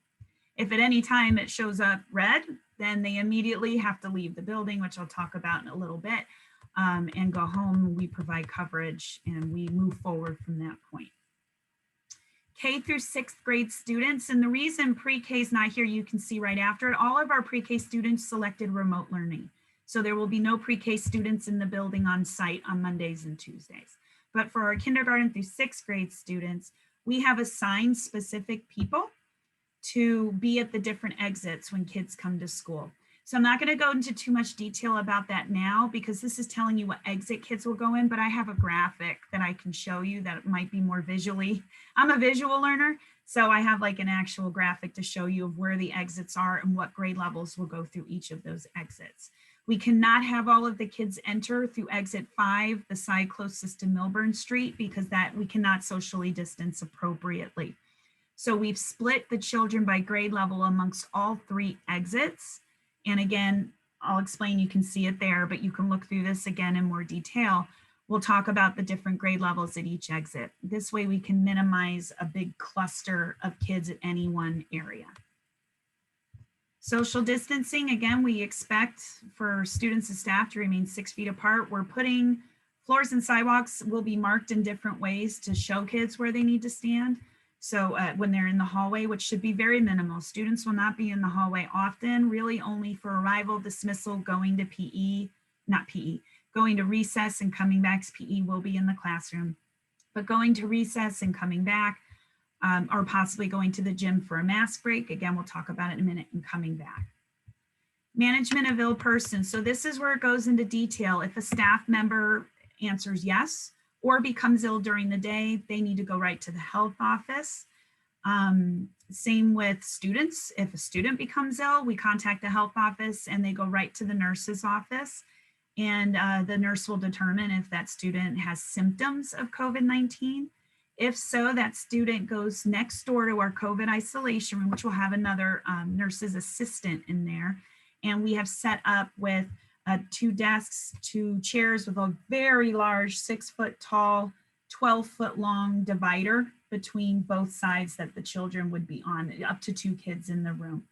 If at any time it shows up red, then they immediately have to leave the building, which I'll talk about in a little bit, and go home. We provide coverage and we move forward from that point. K through 6th grade students, and the reason pre-K is not here, you can see right after it, all of our pre-K students selected remote learning. So there will be no pre-K students in the building on site on Mondays and Tuesdays. But for our kindergarten through 6th grade students, we have assigned specific people to be at the different exits when kids come to school. So I'm not going to go into too much detail about that now because this is telling you what exit kids will go in, but I have a graphic that I can show you that might be more visually. I'm a visual learner, so I have like an actual graphic to show you of where the exits are and what grade levels will go through each of those exits. We cannot have all of the kids enter through exit 5, the side closest to Milburn Street, because that we cannot socially distance appropriately. So we've split the children by grade level amongst all 3 exits. And again, I'll explain, you can see it there, but you can look through this again in more detail. We'll talk about the different grade levels at each exit. This way we can minimize a big cluster of kids at any one area. Social distancing, again, we expect for students and staff to remain 6 feet apart. We're putting floors and sidewalks will be marked in different ways to show kids where they need to stand. So when they're in the hallway, which should be very minimal, students will not be in the hallway often, really only for arrival, dismissal, going to PE, not PE, going to recess and coming back. PE will be in the classroom, but going to recess and coming back, or possibly going to the gym for a mask break. Again, we'll talk about it in a minute, and coming back. Management of ill persons. So this is where it goes into detail. If a staff member answers yes, or becomes ill during the day, they need to go right to the health office. Same with students. If a student becomes ill, we contact the health office and they go right to the nurse's office. And the nurse will determine if that student has symptoms of COVID-19. If so, that student goes next door to our COVID isolation room, which will have another nurse's assistant in there. And we have set up with 2 desks, 2 chairs with a very large 6-foot tall, 12-foot long divider between both sides that the children would be on, up to 2 kids in the room.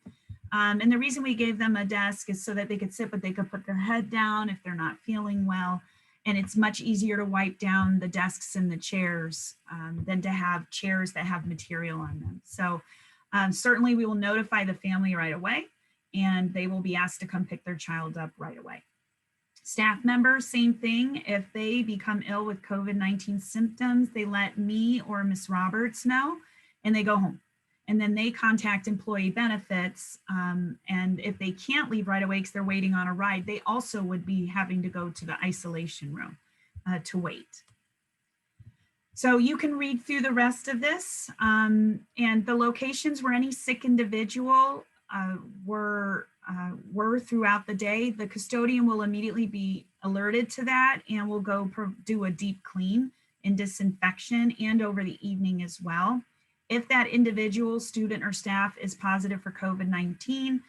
And the reason we gave them a desk is so that they could sit, but they could put their head down if they're not feeling well. And it's much easier to wipe down the desks and the chairs than to have chairs that have material on them. So certainly we will notify the family right away, and they will be asked to come pick their child up right away. Staff members, same thing. If they become ill with COVID-19 symptoms, they let me or Ms. Roberts know, and they go home. And then they contact employee benefits. And if they can't leave right away because they're waiting on a ride, they also would be having to go to the isolation room to wait. So you can read through the rest of this, and the locations where any sick individual were throughout the day. The custodian will immediately be alerted to that and will go do a deep clean and disinfection, and over the evening as well. If that individual, student, or staff is positive for COVID-19,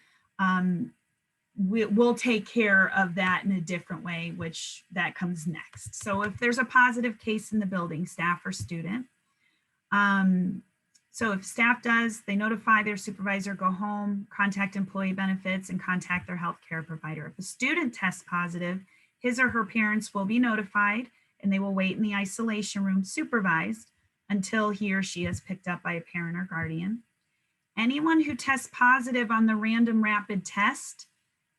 we'll take care of that in a different way, which that comes next. So if there's a positive case in the building, staff or student, so if staff does, they notify their supervisor, go home, contact employee benefits, and contact their healthcare provider. If a student tests positive, his or her parents will be notified, and they will wait in the isolation room supervised until he or she is picked up by a parent or guardian. Anyone who tests positive on the random rapid test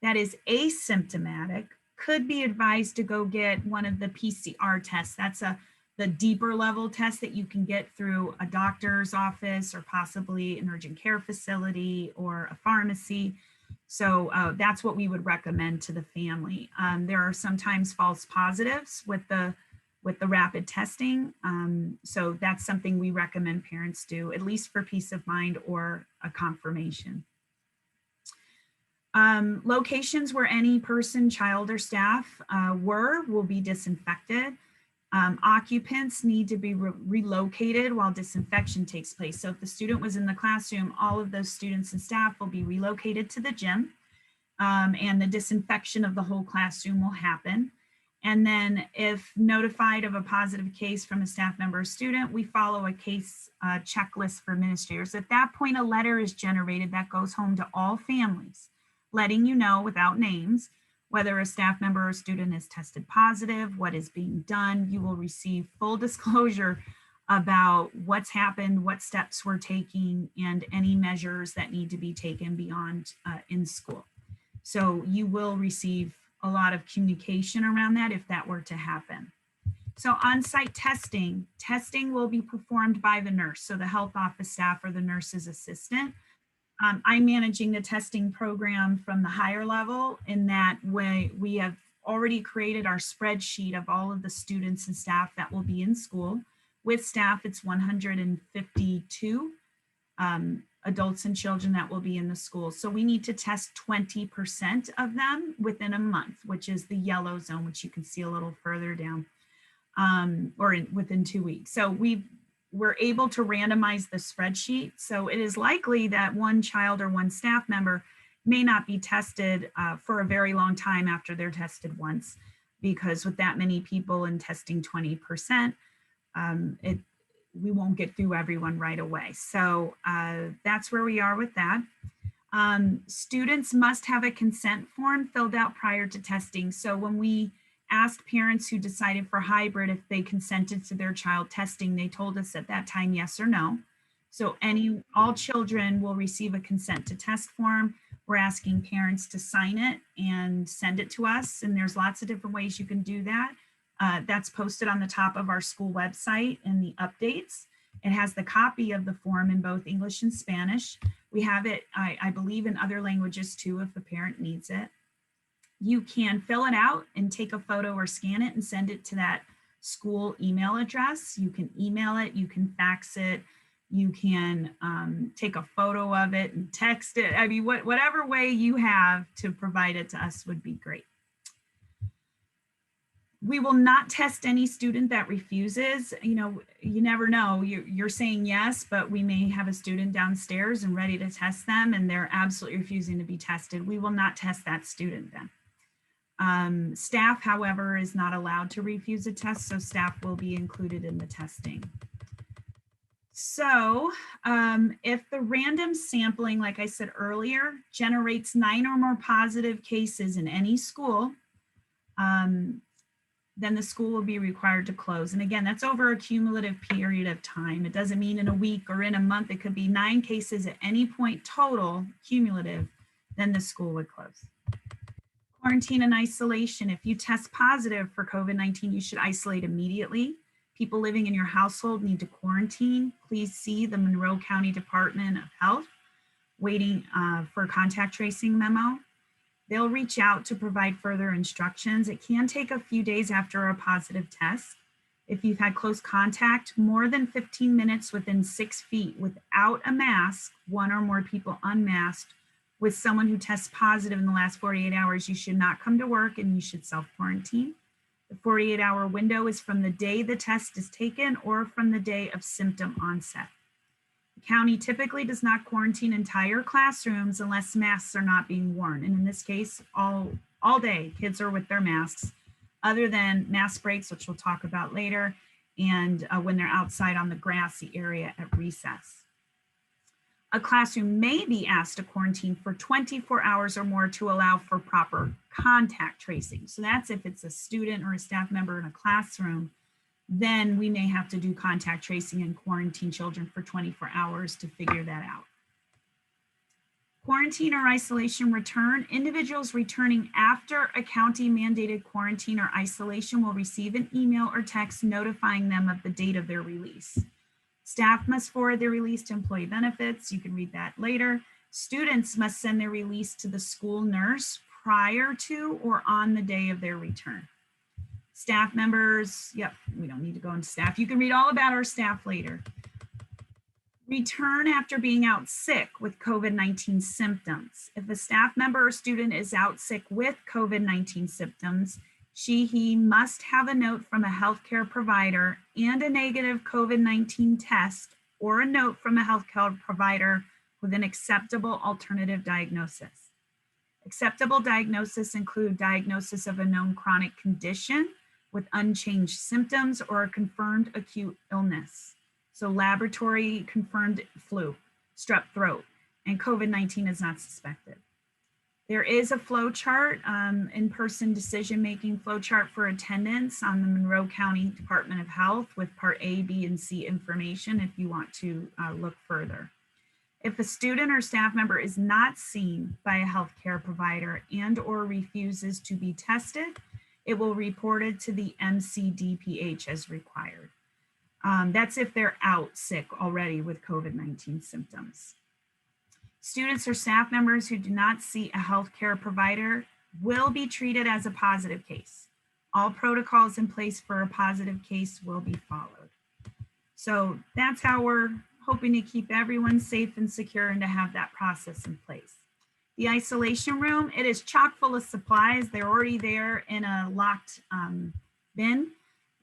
that is asymptomatic could be advised to go get one of the PCR tests. That's the deeper level test that you can get through a doctor's office or possibly an urgent care facility or a pharmacy. So that's what we would recommend to the family. There are sometimes false positives with the rapid testing. So that's something we recommend parents do, at least for peace of mind or a confirmation. Locations where any person, child, or staff will be disinfected. Occupants need to be relocated while disinfection takes place. So if the student was in the classroom, all of those students and staff will be relocated to the gym, and the disinfection of the whole classroom will happen. And then if notified of a positive case from a staff member or student, we follow a case checklist for administrators. At that point, a letter is generated that goes home to all families, letting you know without names whether a staff member or student is tested positive, what is being done. You will receive full disclosure about what's happened, what steps we're taking, and any measures that need to be taken beyond in school. So you will receive a lot of communication around that if that were to happen. So on-site testing will be performed by the nurse, so the health office staff or the nurse's assistant. I'm managing the testing program from the higher level. In that way, we have already created our spreadsheet of all of the students and staff that will be in school. With staff, it's 152 adults and children that will be in the school. So we need to test 20% of them within a month, which is the yellow zone, which you can see a little further down, within 2 weeks. So we're able to randomize the spreadsheet. So it is likely that one child or one staff member may not be tested for a very long time after they're tested once, because with that many people and testing 20%, we won't get through everyone right away. So that's where we are with that. Students must have a consent form filled out prior to testing. So when we asked parents who decided for hybrid if they consented to their child testing, they told us at that time yes or no. So all children will receive a consent to test form. We're asking parents to sign it and send it to us, and there's lots of different ways you can do that. That's posted on the top of our school website in the updates. It has the copy of the form in both English and Spanish. We have it, I believe, in other languages too if the parent needs it. You can fill it out and take a photo or scan it and send it to that school email address. You can email it, you can fax it, you can take a photo of it and text it. I mean, whatever way you have to provide it to us would be great. We will not test any student that refuses. You never know. You're saying yes, but we may have a student downstairs and ready to test them and they're absolutely refusing to be tested. We will not test that student then. Staff, however, is not allowed to refuse a test, so staff will be included in the testing. So if the random sampling, like I said earlier, generates 9 or more positive cases in any school, then the school will be required to close. And again, that's over a cumulative period of time. It doesn't mean in a week or in a month. It could be 9 cases at any point total, cumulative, then the school would close. Quarantine and isolation. If you test positive for COVID-19, you should isolate immediately. People living in your household need to quarantine. Please see the Monroe County Department of Health waiting for a contact tracing memo. They'll reach out to provide further instructions. It can take a few days after a positive test. If you've had close contact, more than 15 minutes within 6 feet without a mask, 1 or more people unmasked, with someone who tests positive in the last 48 hours, you should not come to work and you should self-quarantine. The 48-hour window is from the day the test is taken or from the day of symptom onset. The county typically does not quarantine entire classrooms unless masks are not being worn. And in this case, all day, kids are with their masks, other than mask breaks, which we'll talk about later, and when they're outside on the grassy area at recess. A classroom may be asked to quarantine for 24 hours or more to allow for proper contact tracing. So that's if it's a student or a staff member in a classroom, then we may have to do contact tracing and quarantine children for 24 hours to figure that out. Quarantine or isolation return. Individuals returning after a county mandated quarantine or isolation will receive an email or text notifying them of the date of their release. Staff must forward their release to employee benefits. You can read that later. Students must send their release to the school nurse prior to or on the day of their return. Staff members, yep, we don't need to go into staff. You can read all about our staff later. Return after being out sick with COVID-19 symptoms. If a staff member or student is out sick with COVID-19 symptoms, he must have a note from a healthcare provider and a negative COVID-19 test or a note from a healthcare provider with an acceptable alternative diagnosis. Acceptable diagnosis include diagnosis of a known chronic condition with unchanged symptoms or a confirmed acute illness. So laboratory confirmed flu, strep throat, and COVID-19 is not suspected. There is a flow chart, in-person decision-making flow chart for attendance on the Monroe County Department of Health with Part A, B, and C information if you want to look further. If a student or staff member is not seen by a healthcare provider and or refuses to be tested, it will report it to the MCDPH as required. That's if they're out sick already with COVID-19 symptoms. Students or staff members who do not see a healthcare provider will be treated as a positive case. All protocols in place for a positive case will be followed. So that's how we're hoping to keep everyone safe and secure and to have that process in place. The isolation room, it is chock full of supplies. They're already there in a locked bin.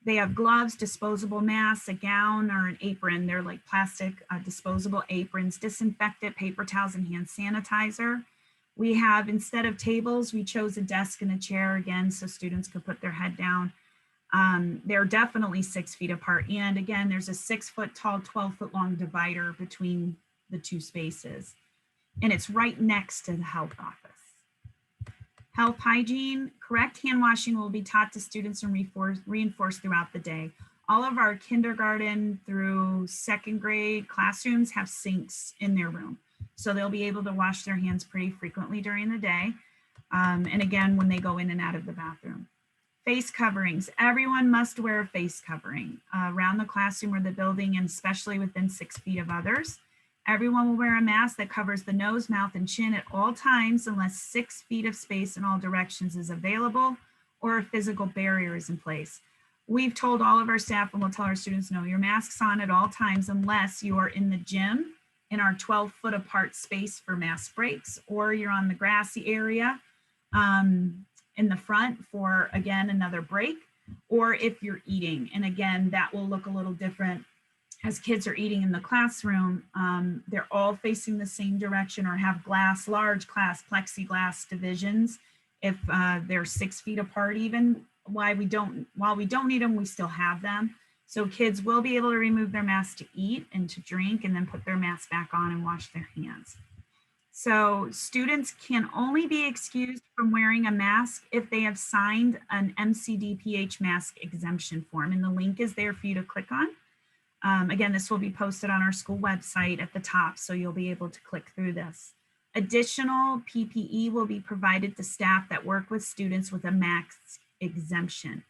They have gloves, disposable masks, a gown or an apron. They're like plastic disposable aprons, disinfectant, paper towels, and hand sanitizer. We have, instead of tables, we chose a desk and a chair again so students could put their head down. They're definitely 6 feet apart. And again, there's a 6 foot tall, 12 foot long divider between the two spaces. And it's right next to the health office. Health hygiene, correct hand washing will be taught to students and reinforced throughout the day. All of our kindergarten through 2nd grade classrooms have sinks in their room. So they'll be able to wash their hands pretty frequently during the day. And again, when they go in and out of the bathroom. Face coverings, everyone must wear a face covering around the classroom or the building, and especially within 6 feet of others. Everyone will wear a mask that covers the nose, mouth, and chin at all times unless 6 feet of space in all directions is available or a physical barrier is in place. We've told all of our staff, and we'll tell our students, no, your mask's on at all times unless you are in the gym in our 12 foot apart space for mask breaks, or you're on the grassy area in the front for, again, another break, or if you're eating. And again, that will look a little different. As kids are eating in the classroom, they're all facing the same direction or have large plexiglass divisions. If they're 6 feet apart, even while we don't need them, we still have them. So kids will be able to remove their mask to eat and to drink and then put their mask back on and wash their hands. So students can only be excused from wearing a mask if they have signed an MCDPH mask exemption form. And the link is there for you to click on. Again, this will be posted on our school website at the top, so you'll be able to click through this. Additional PPE will be provided to staff that work with students with a mask exemption.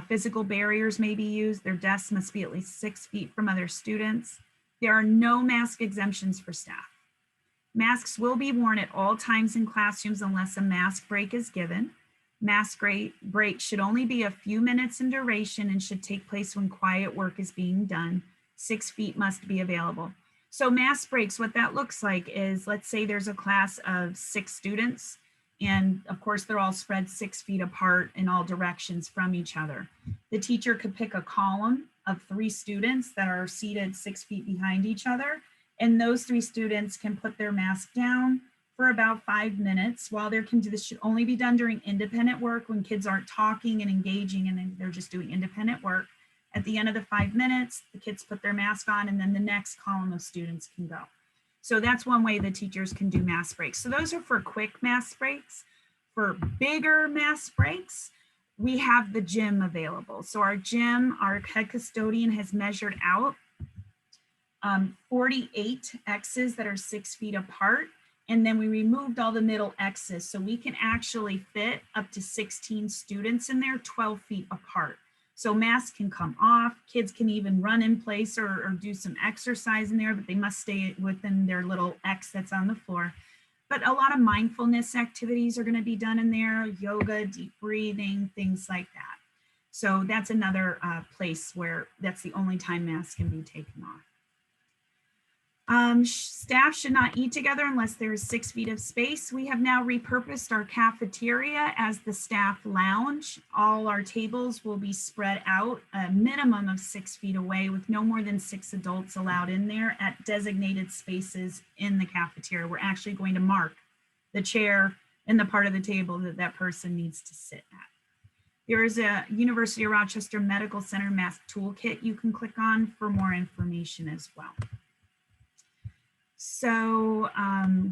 Physical barriers may be used. Their desks must be at least 6 feet from other students. There are no mask exemptions for staff. Masks will be worn at all times in classrooms unless a mask break is given. Mask break should only be a few minutes in duration and should take place when quiet work is being done. 6 feet must be available. So mask breaks, what that looks like is, let's say there's a class of 6 students, and of course they're all spread 6 feet apart in all directions from each other. The teacher could pick a column of 3 students that are seated 6 feet behind each other, and those 3 students can put their mask down for about 5 minutes while this should only be done during independent work when kids aren't talking and engaging and they're just doing independent work. At the end of the 5 minutes, the kids put their mask on and then the next column of students can go. So that's one way the teachers can do mask breaks. So those are for quick mask breaks. For bigger mask breaks, we have the gym available. So our gym, our head custodian has measured out 48 X's that are 6 feet apart. And then we removed all the middle X's. So we can actually fit up to 16 students in there 12 feet apart. So masks can come off, kids can even run in place or do some exercise in there, but they must stay within their little X that's on the floor. But a lot of mindfulness activities are going to be done in there, yoga, deep breathing, things like that. So that's another place where that's the only time masks can be taken off. Staff should not eat together unless there is 6 feet of space. We have now repurposed our cafeteria as the staff lounge. All our tables will be spread out a minimum of 6 feet away with no more than 6 adults allowed in there at designated spaces in the cafeteria. We're actually going to mark the chair and the part of the table that that person needs to sit at. There is a University of Rochester Medical Center mask toolkit you can click on for more information as well. So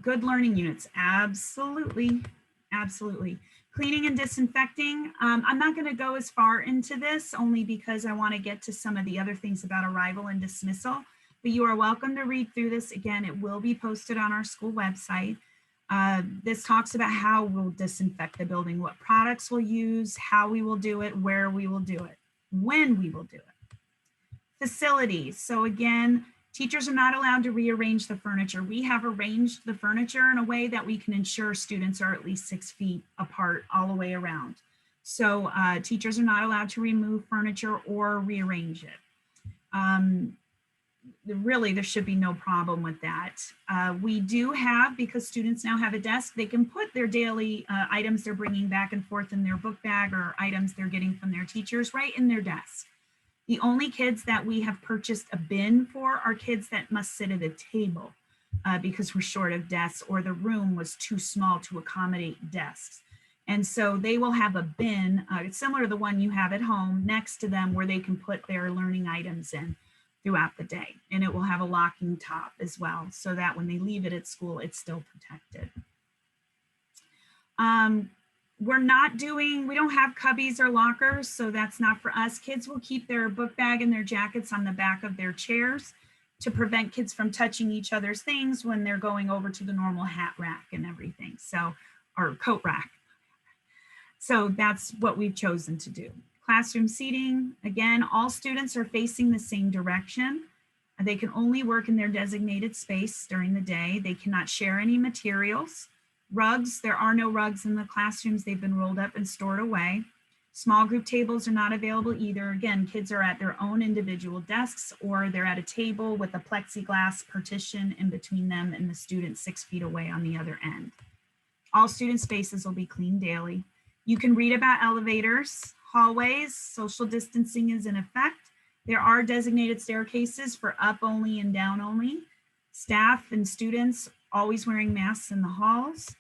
good learning units, absolutely, absolutely. Cleaning and disinfecting, I'm not going to go as far into this only because I want to get to some of the other things about arrival and dismissal, but you are welcome to read through this. Again, it will be posted on our school website. This talks about how we'll disinfect the building, what products we'll use, how we will do it, where we will do it, when we will do it. Facilities, so again, teachers are not allowed to rearrange the furniture. We have arranged the furniture in a way that we can ensure students are at least 6 feet apart all the way around. So teachers are not allowed to remove furniture or rearrange it. Really, there should be no problem with that. We do have, because students now have a desk, they can put their daily items they're bringing back and forth in their book bag or items they're getting from their teachers right in their desk. The only kids that we have purchased a bin for are kids that must sit at a table because we're short of desks or the room was too small to accommodate desks. And so they will have a bin, similar to the one you have at home, next to them where they can put their learning items in throughout the day. And it will have a locking top as well, so that when they leave it at school, it's still protected. We don't have cubbies or lockers, so that's not for us. Kids will keep their book bag and their jackets on the back of their chairs to prevent kids from touching each other's things when they're going over to the normal hat rack and everything, so, or coat rack. So that's what we've chosen to do. Classroom seating, again, all students are facing the same direction. They can only work in their designated space during the day. They cannot share any materials. Rugs, there are no rugs in the classrooms. They've been rolled up and stored away. Small group tables are not available either. Again, kids are at their own individual desks or they're at a table with a plexiglass partition in between them and the student 6 feet away on the other end. All student spaces will be cleaned daily. You can read about elevators, hallways, social distancing is in effect. There are designated staircases for up only and down only. Staff and students always wearing masks in the halls.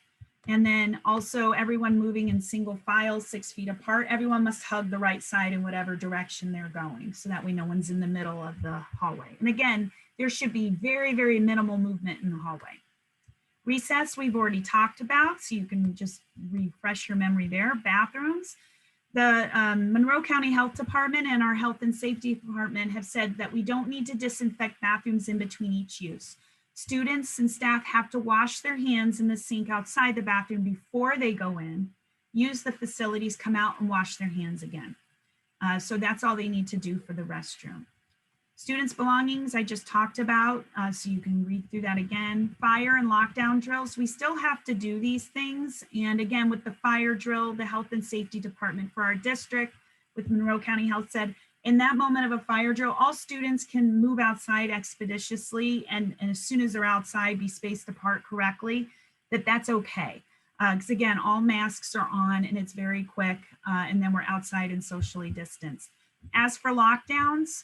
And then also everyone moving in single file 6 feet apart. Everyone must hug the right side in whatever direction they're going so that way no one's in the middle of the hallway. And again, there should be very, very minimal movement in the hallway. Recess, we've already talked about, so you can just refresh your memory there. Bathrooms. The Monroe County Health Department and our Health and Safety Department have said that we don't need to disinfect bathrooms in between each use. Students and staff have to wash their hands in the sink outside the bathroom before they go in, use the facilities, come out and wash their hands again. So that's all they need to do for the restroom. Students' belongings, I just talked about, so you can read through that again. Fire and lockdown drills, we still have to do these things. And again, with the fire drill, the Health and Safety Department for our district with Monroe County Health said, in that moment of a fire drill, all students can move outside expeditiously and as soon as they're outside, be spaced apart correctly, that's okay. Because again, all masks are on and it's very quick and then we're outside and socially distanced. As for lockdowns,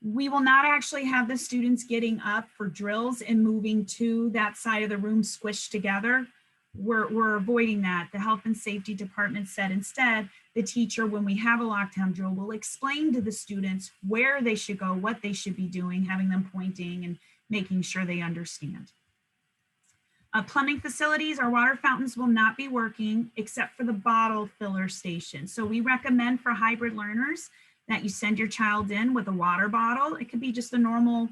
we will not actually have the students getting up for drills and moving to that side of the room squished together. We're avoiding that. The Health and Safety Department said instead, the teacher, when we have a lockdown drill, will explain to the students where they should go, what they should be doing, having them pointing and making sure they understand. Plumbing facilities, our water fountains will not be working except for the bottle filler station. So we recommend for hybrid learners that you send your child in with a water bottle. It could be just a normal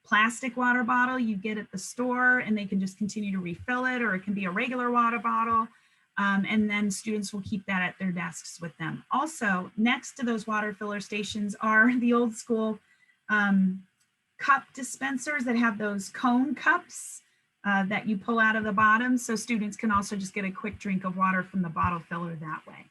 plastic water bottle you get at the store, and they can just continue to refill it, or it can be a regular water bottle. And then students will keep that at their desks with them. Also, next to those water filler stations are the old school cup dispensers that have those cone cups that you pull out of the bottom. So students can also just get a quick drink of water from the bottle filler that way.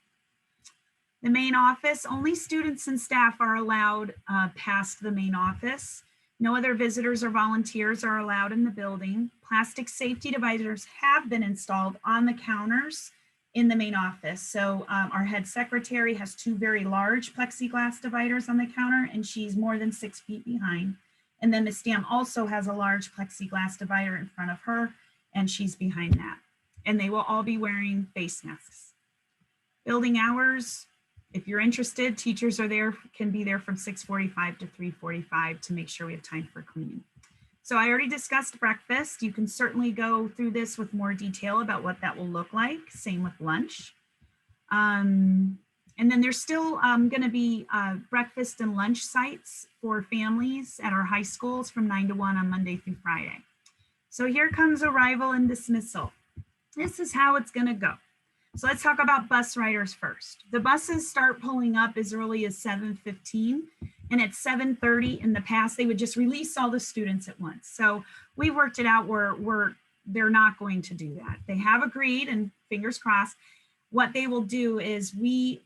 The main office, only students and staff are allowed past the main office. No other visitors or volunteers are allowed in the building. Plastic safety dividers have been installed on the counters in the main office. So our head secretary has 2 very large plexiglass dividers on the counter, and she's more than 6 feet behind. And then Ms. Stam also has a large plexiglass divider in front of her, and she's behind that. And they will all be wearing face masks. Building hours, if you're interested, teachers are there, can be there from 6:45 to 3:45 to make sure we have time for cleaning. So I already discussed breakfast. You can certainly go through this with more detail about what that will look like. Same with lunch. And then there's still going to be breakfast and lunch sites for families at our high schools from 9 to 1 on Monday through Friday. So here comes arrival and dismissal. This is how it's going to go. So let's talk about bus riders first. The buses start pulling up as early as 7:15, and at 7:30 in the past, they would just release all the students at once. So we worked it out where they're not going to do that. They have agreed, and fingers crossed, what they will do is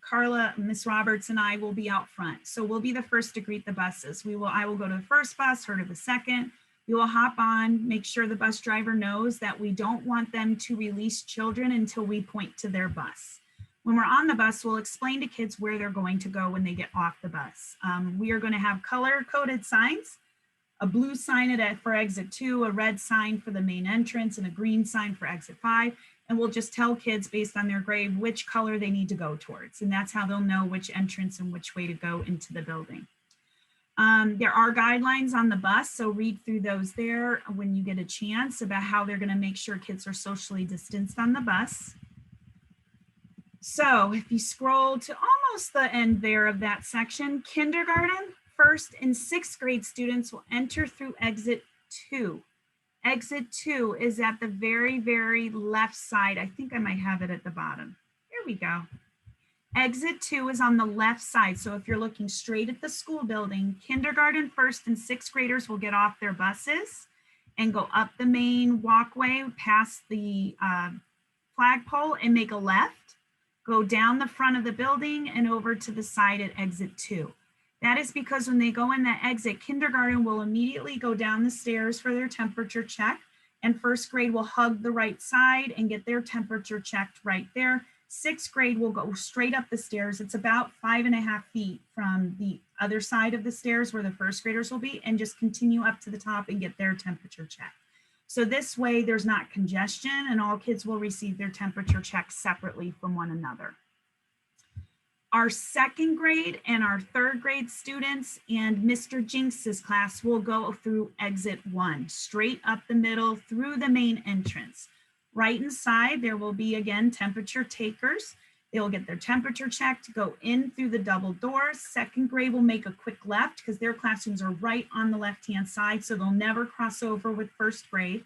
Carla, Miss Roberts, and I will be out front. So we'll be the first to greet the buses. I will go to the first bus, her to the second. We will hop on, make sure the bus driver knows that we don't want them to release children until we point to their bus. When we're on the bus, we'll explain to kids where they're going to go when they get off the bus. We are going to have color-coded signs, a blue sign for exit 2, a red sign for the main entrance, and a green sign for exit 5. And we'll just tell kids based on their grade which color they need to go towards. And that's how they'll know which entrance and which way to go into the building. There are guidelines on the bus, so read through those there when you get a chance about how they're going to make sure kids are socially distanced on the bus. So if you scroll to almost the end there of that section, kindergarten, 1st and 6th grade students will enter through exit 2. Exit 2 is at the very, very left side. I think I might have it at the bottom. Here we go. Exit 2 is on the left side. So if you're looking straight at the school building, kindergarten, 1st and 6th graders will get off their buses and go up the main walkway past the flagpole and make a left, go down the front of the building and over to the side at exit 2. That is because when they go in that exit, kindergarten will immediately go down the stairs for their temperature check, and 1st grade will hug the right side and get their temperature checked right there. 6th grade will go straight up the stairs. It's about 5.5 feet from the other side of the stairs where the 1st graders will be, and just continue up to the top and get their temperature checked. So this way there's not congestion, and all kids will receive their temperature checks separately from one another. Our 2nd grade and our 3rd grade students and Mr. Jinx's class will go through exit 1, straight up the middle through the main entrance. Right inside, there will be, again, temperature takers. They will get their temperature checked, go in through the double doors. 2nd grade will make a quick left because their classrooms are right on the left-hand side, so they'll never cross over with 1st grade.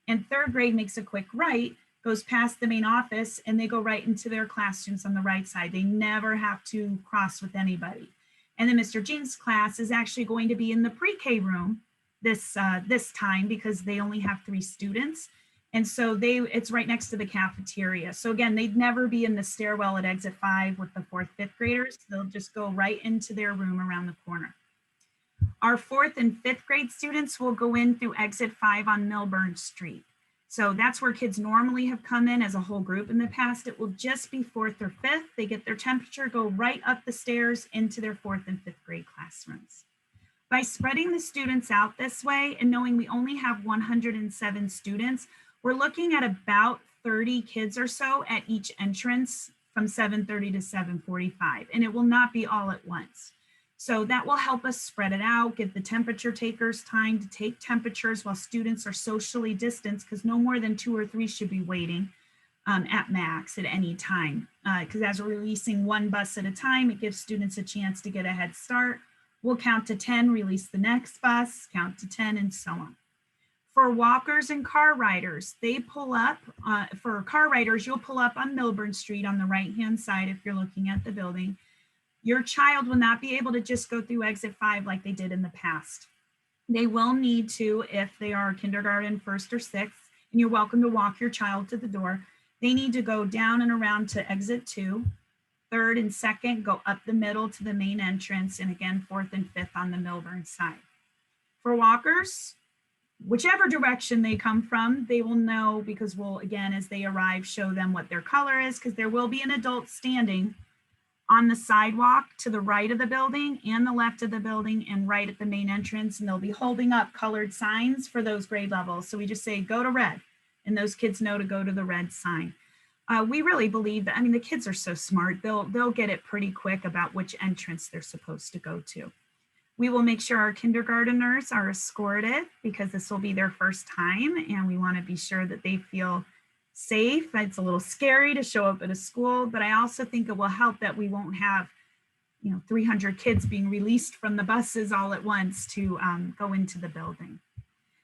And 3rd grade makes a quick right, goes past the main office, and they go right into their classrooms on the right side. They never have to cross with anybody. And then Mr. Jinx's class is actually going to be in the pre-K room this time because they only have 3 students. And so it's right next to the cafeteria. So again, they'd never be in the stairwell at exit 5 with the 4th, 5th graders. They'll just go right into their room around the corner. Our 4th and 5th grade students will go in through exit 5 on Milburn Street. So that's where kids normally have come in as a whole group in the past. It will just be 4th or 5th. They get their temperature, go right up the stairs into their 4th and 5th grade classrooms. By spreading the students out this way and knowing we only have 107 students, we're looking at about 30 kids or so at each entrance from 7:30 to 7:45, and it will not be all at once. So that will help us spread it out, give the temperature takers time to take temperatures while students are socially distanced, because no more than 2 or 3 should be waiting at max at any time. Because as we're releasing one bus at a time, it gives students a chance to get a head start We'll count to 10, release the next bus, count to 10, and so on. For walkers and car riders, they pull up, for car riders, you'll pull up on Milburn Street on the right-hand side if you're looking at the building. Your child will not be able to just go through exit 5 like they did in the past. They will need to, if they are kindergarten, first or sixth, and you're welcome to walk your child to the door, they need to go down and around to exit 2, third and second, go up the middle to the main entrance, and again, fourth and fifth on the Milburn side. For walkers, whichever direction they come from, they will know, because we'll, again, as they arrive, show them what their color is, because there will be an adult standing on the sidewalk to the right of the building and the left of the building and right at the main entrance, and they'll be holding up colored signs for those grade levels. So we just say, go to red, and those kids know to go to the red sign. We really believe that, I mean, the kids are so smart, they'll get it pretty quick about which entrance they're supposed to go to. We will make sure our kindergarteners are escorted, because this will be their first time, and we want to be sure that they feel safe. It's a little scary to show up at a school, but I also think it will help that we won't have 300 kids being released from the buses all at once to go into the building.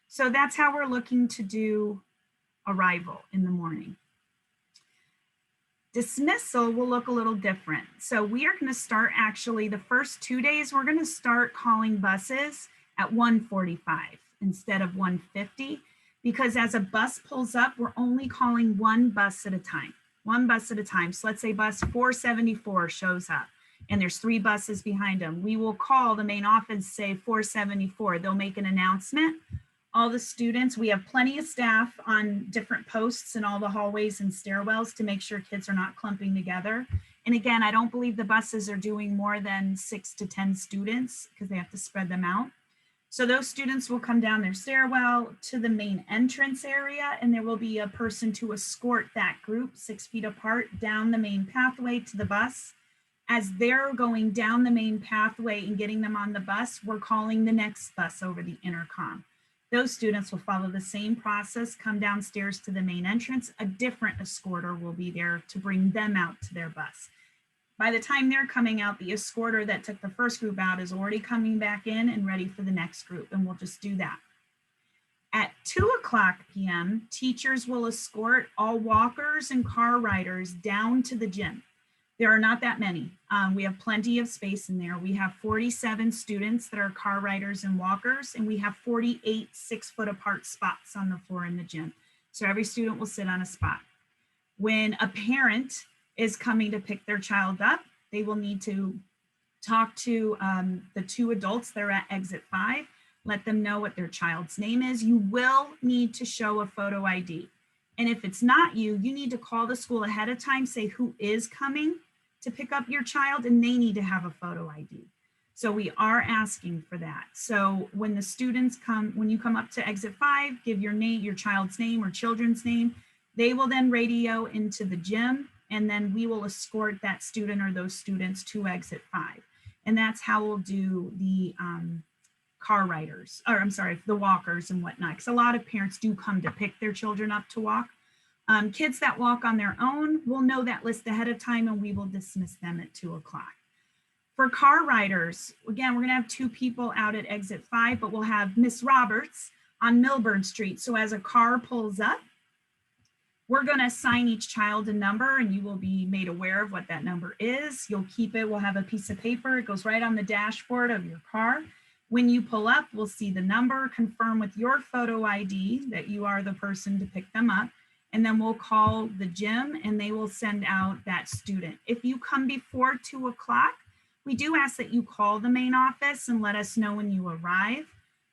So that's how we're looking to do arrival in the morning. Dismissal will look a little different. So we are going to start, actually the first 2 days, we're going to start calling buses at 1:45 instead of 1:50, because as a bus pulls up, we're only calling one bus at a time, So let's say bus 474 shows up and there's 3 buses behind them. We will call the main office, say 474. They'll make an announcement. All the students, we have plenty of staff on different posts in all the hallways and stairwells to make sure kids are not clumping together. And again, I don't believe the buses are doing more than 6 to 10 students, because they have to spread them out. So those students will come down their stairwell to the main entrance area, and there will be a person to escort that group 6 feet apart down the main pathway to the bus. As they're going down the main pathway and getting them on the bus, we're calling the next bus over the intercom. Those students will follow the same process, come downstairs to the main entrance. A different escorter will be there to bring them out to their bus. By the time they're coming out, the escorter that took the first group out is already coming back in and ready for the next group, and we'll just do that. At 2:00 p.m., teachers will escort all walkers and car riders down to the gym. There are not that many. We have plenty of space in there. We have 47 students that are car riders and walkers, and we have 48 6-foot apart spots on the floor in the gym. So every student will sit on a spot. When a parent is coming to pick their child up, they will need to talk to the 2 adults that are at exit 5, let them know what their child's name is. You will need to show a photo ID. And if it's not you, you need to call the school ahead of time, say who is coming to pick up your child, and they need to have a photo ID. So we are asking for that. So when the students come, when you come up to exit 5, give your name, your child's name or children's name. They will then radio into the gym, and then we will escort that student or those students to exit 5. And that's how we'll do the car riders, or I'm sorry, the walkers and whatnot, because a lot of parents do come to pick their children up to walk. Kids that walk on their own will know that list ahead of time, and we will dismiss them at 2:00. For car riders, again, we're gonna have 2 people out at exit 5, but we'll have Miss Roberts on Milburn Street. So as a car pulls up, we're gonna assign each child a number, and you will be made aware of what that number is. You'll keep it, we'll have a piece of paper, it goes right on the dashboard of your car. When you pull up, we'll see the number, confirm with your photo ID that you are the person to pick them up, and then we'll call the gym and they will send out that student. If you come before 2:00, we do ask that you call the main office and let us know when you arrive.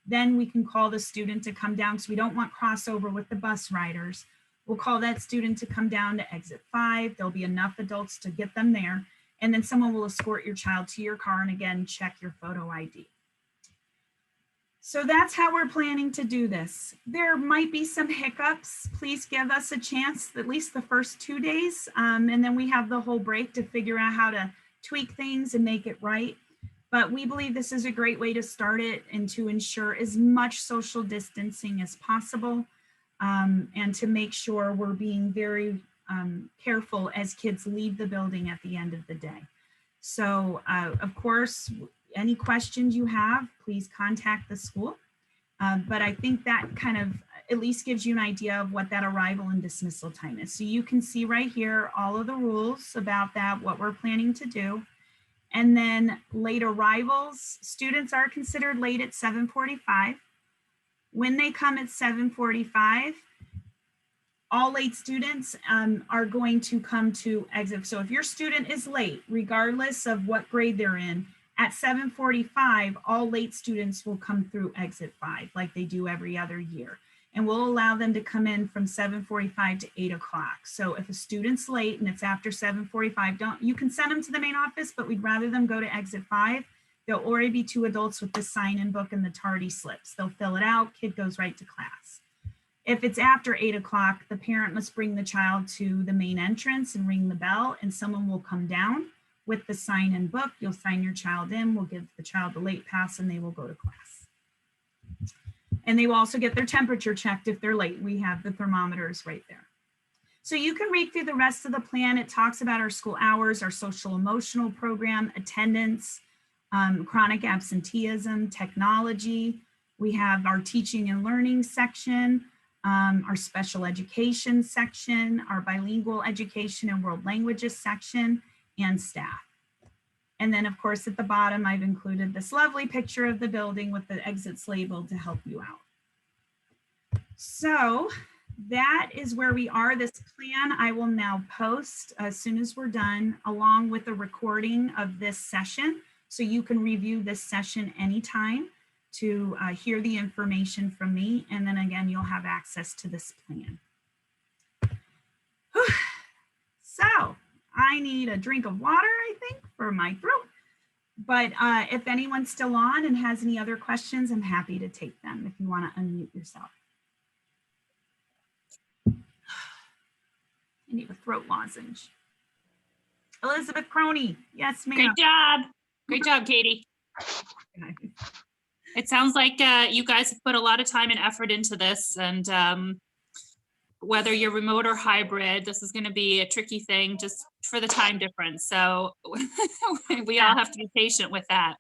Then we can call the student to come down, because we don't want crossover with the bus riders. We'll call that student to come down to exit 5. There'll be enough adults to get them there. And then someone will escort your child to your car and again, check your photo ID. So that's how we're planning to do this. There might be some hiccups. Please give us a chance, at least the first 2 days. And then we have the whole break to figure out how to tweak things and make it right. But we believe this is a great way to start it and to ensure as much social distancing as possible, and to make sure we're being very careful as kids leave the building at the end of the day. So of course, any questions you have, please contact the school. But I think that kind of at least gives you an idea of what that arrival and dismissal time is. So you can see right here all of the rules about that, what we're planning to do. And then late arrivals, students are considered late at 7:45. When they come at 7:45, all late students are going to come to exit. So if your student is late, regardless of what grade they're in, at 7:45, all late students will come through exit 5 like they do every other year. And we'll allow them to come in from 7:45 to 8 o'clock. So if a student's late and it's after 7:45, you can send them to the main office, but we'd rather them go to exit 5. There'll already be 2 adults with the sign-in book and the tardy slips. They'll fill it out, kid goes right to class. If it's after 8 o'clock, the parent must bring the child to the main entrance and ring the bell, and someone will come down with the sign-in book. You'll sign your child in, we'll give the child the late pass, and they will go to class. And they will also get their temperature checked if they're late. We have the thermometers right there. So you can read through the rest of the plan. It talks about our school hours, our social emotional program, attendance, chronic absenteeism, technology. We have our teaching and learning section, our special education section, our bilingual education and world languages section, and staff. And then of course at the bottom, I've included this lovely picture of the building with the exits labeled to help you out. So that is where we are. This plan I will now post as soon as we're done, along with a recording of this session. So you can review this session anytime to hear the information from me. And then again, you'll have access to this plan. Whew. So I need a drink of water, I think, for my throat. But if anyone's still on and has any other questions, I'm happy to take them if you want to unmute yourself. I need a throat lozenge. Elizabeth Croney, yes, ma'am. Great job. Great job, Katie. It sounds like you guys have put a lot of time and effort into this, and whether you're remote or hybrid, this is going to be a tricky thing just for the time difference. So we all have to be patient with that.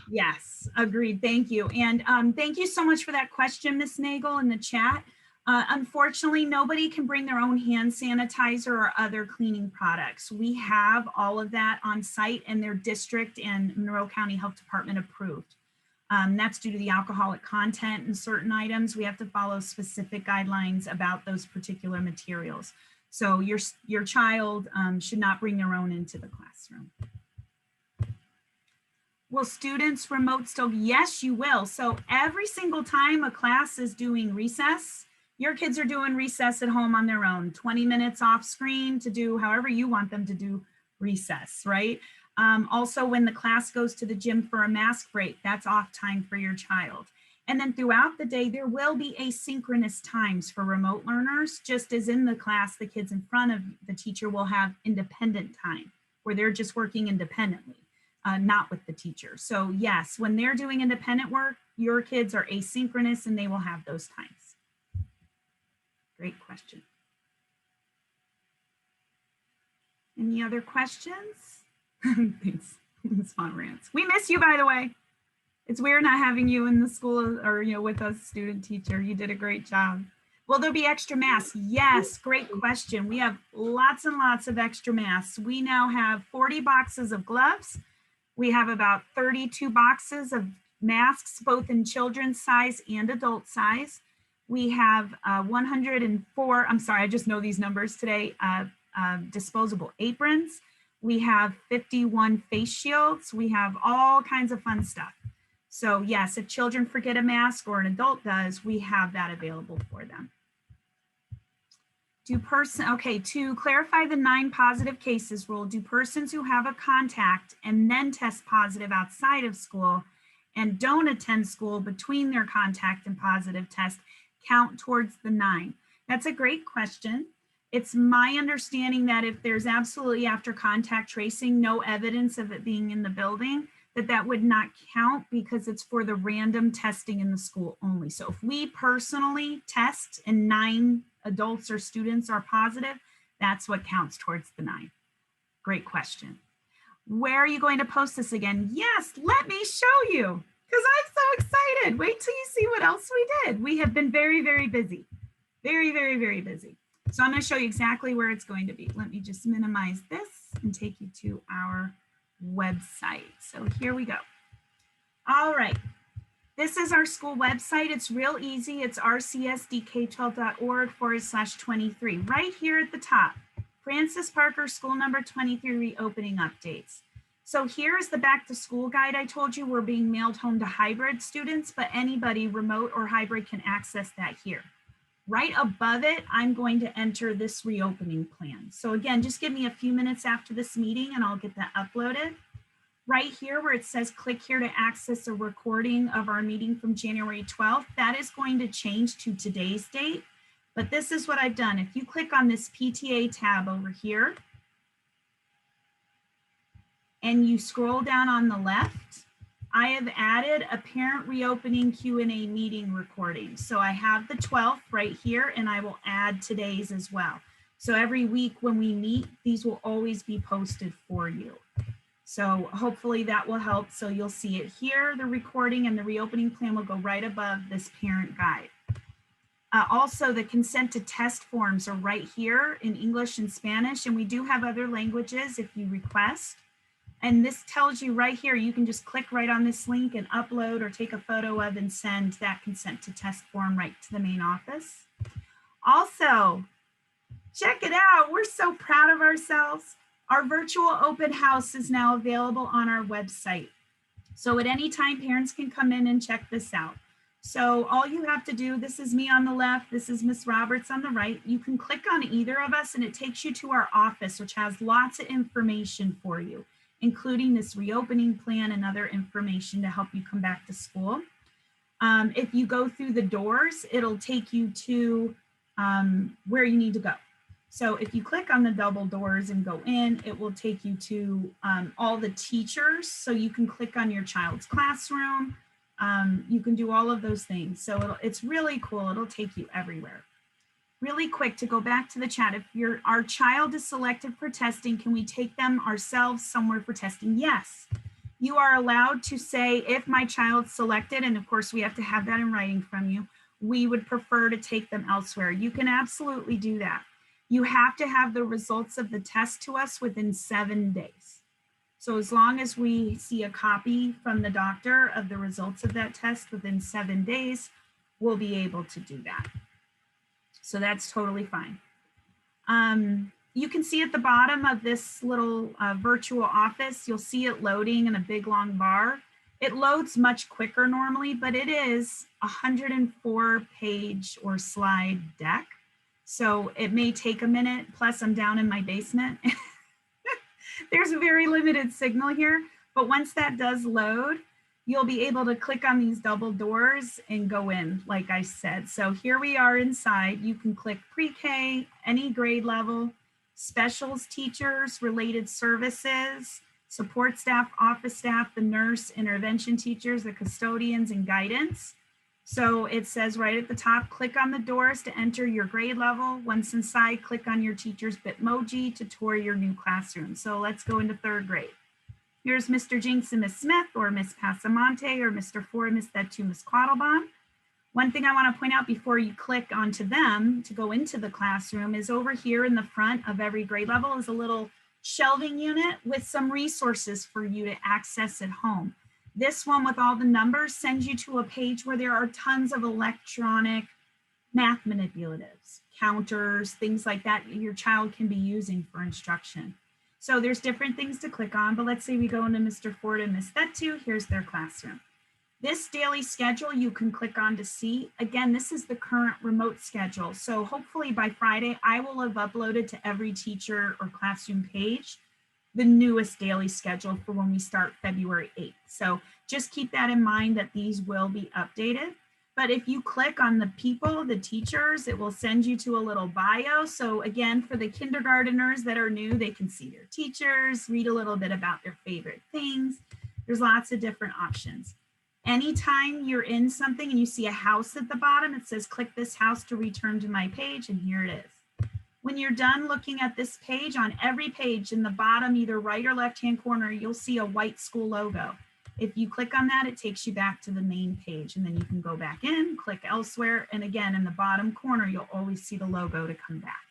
Yes, agreed. Thank you. And thank you so much for that question, Ms. Nagel, in the chat. Unfortunately, nobody can bring their own hand sanitizer or other cleaning products. We have all of that on site, and their district and Monroe County Health Department approved. That's due to the alcoholic content in certain items. We have to follow specific guidelines about those particular materials. So your child should not bring their own into the classroom. Will students remote still? Yes, you will. So every single time a class is doing recess, your kids are doing recess at home on their own, 20 minutes off screen to do however you want them to do recess, right? Also, when the class goes to the gym for a mask break, that's off time for your child. And then throughout the day, there will be asynchronous times for remote learners, just as in the class, the kids in front of the teacher will have independent time where they're just working independently, not with the teacher. So yes, when they're doing independent work, your kids are asynchronous and they will have those times. Great question. Any other questions? Thanks. It's fun rants. We miss you, by the way. It's weird not having you in the school or with us, student teacher. You did a great job. Will there be extra masks? Yes, great question. We have lots and lots of extra masks. We now have 40 boxes of gloves. We have about 32 boxes of masks, both in children's size and adult size. We have 104, I'm sorry, I just know these numbers today, disposable aprons. We have 51 face shields. We have all kinds of fun stuff. So yes, if children forget a mask or an adult does, we have that available for them. Okay, to clarify the 9 positive cases rule, do persons who have a contact and then test positive outside of school and don't attend school between their contact and positive test count towards the 9? That's a great question. It's my understanding that if there's absolutely after contact tracing, no evidence of it being in the building, that would not count because it's for the random testing in the school only. So if we personally test and 9 adults or students are positive, that's what counts towards the 9. Great question. Where are you going to post this again? Yes, let me show you because I'm so excited. Wait till you see what else we did. We have been very, very busy. Very, very, very busy. So I'm going to show you exactly where it's going to be. Let me just minimize this and take you to our website. So here we go. All right. This is our school website. It's real easy. It's rcsdk12.org/23. Right here at the top, Francis Parker School Number 23 reopening updates. So here's the back to school guide I told you we're being mailed home to hybrid students, but anybody remote or hybrid can access that here. Right above it, I'm going to enter this reopening plan. So again, just give me a few minutes after this meeting and I'll get that uploaded. Right here where it says click here to access a recording of our meeting from January 12th, that is going to change to today's date. But this is what I've done. If you click on this PTA tab over here and you scroll down on the left, I have added a parent reopening Q&A meeting recording. So I have the 12th right here and I will add today's as well. So every week when we meet, these will always be posted for you. So hopefully that will help. So you'll see it here, the recording, and the reopening plan will go right above this parent guide. Also, the consent to test forms are right here in English and Spanish, and we do have other languages if you request. And this tells you right here, you can just click right on this link and upload or take a photo of and send that consent to test form right to the main office. Also, check it out. We're so proud of ourselves. Our virtual open house is now available on our website. So at any time, parents can come in and check this out. So all you have to do, this is me on the left, this is Miss Roberts on the right. You can click on either of us and it takes you to our office, which has lots of information for you, including this reopening plan and other information to help you come back to school. If you go through the doors, it'll take you to where you need to go. So if you click on the double doors and go in, it will take you to all the teachers. So you can click on your child's classroom. You can do all of those things. So it's really cool. It'll take you everywhere. Really quick to go back to the chat. If our child is selected for testing, can we take them ourselves somewhere for testing? Yes. You are allowed to say, if my child's selected, and of course we have to have that in writing from you, we would prefer to take them elsewhere. You can absolutely do that. You have to have the results of the test to us within 7 days. So as long as we see a copy from the doctor of the results of that test within 7 days, we'll be able to do that. So that's totally fine. You can see at the bottom of this little virtual office, you'll see it loading in a big long bar. It loads much quicker normally, but it is a 104-page or slide deck. So it may take a minute, plus I'm down in my basement. There's a very limited signal here, but once that does load, you'll be able to click on these double doors and go in, like I said. So here we are inside. You can click pre-K, any grade level, specials teachers, related services, support staff, office staff, the nurse, intervention teachers, the custodians, and guidance. So it says right at the top, click on the doors to enter your grade level. Once inside, click on your teacher's Bitmoji to tour your new classroom. So let's go into 3rd grade. Here's Mr. Jinks and Miss Smith, or Miss Pasamonte, or Mr. Ford, Miss Thetu, Miss Quattlebaum. One thing I want to point out before you click onto them to go into the classroom is over here in the front of every grade level is a little shelving unit with some resources for you to access at home. This one with all the numbers sends you to a page where there are tons of electronic math manipulatives, counters, things like that your child can be using for instruction. So there's different things to click on, but let's say we go into Mr. Ford and Miss Thetu, here's their classroom. This daily schedule you can click on to see. Again, this is the current remote schedule. So hopefully by Friday, I will have uploaded to every teacher or classroom page the newest daily schedule for when we start February 8th. So just keep that in mind that these will be updated. But if you click on the people, the teachers, it will send you to a little bio. So again, for the kindergarteners that are new, they can see their teachers, read a little bit about their favorite things. There's lots of different options. Anytime you're in something and you see a house at the bottom, it says click this house to return to my page, and here it is. When you're done looking at this page, on every page in the bottom, either right or left-hand corner, you'll see a white school logo. If you click on that, it takes you back to the main page, and then you can go back in, click elsewhere, and again, in the bottom corner, you'll always see the logo to come back.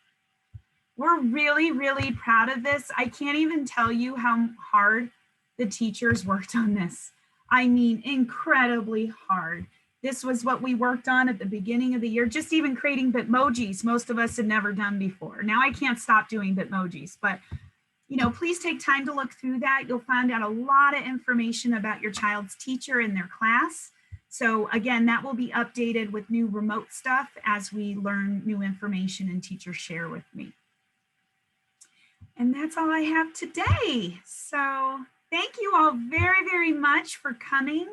We're really, really proud of this. I can't even tell you how hard the teachers worked on this. I mean, incredibly hard. This was what we worked on at the beginning of the year, just even creating Bitmojis. Most of us had never done before. Now I can't stop doing Bitmojis, but please take time to look through that. You'll find out a lot of information about your child's teacher and their class. So again, that will be updated with new remote stuff as we learn new information and teachers share with me. And that's all I have today. So thank you all very, very much for coming.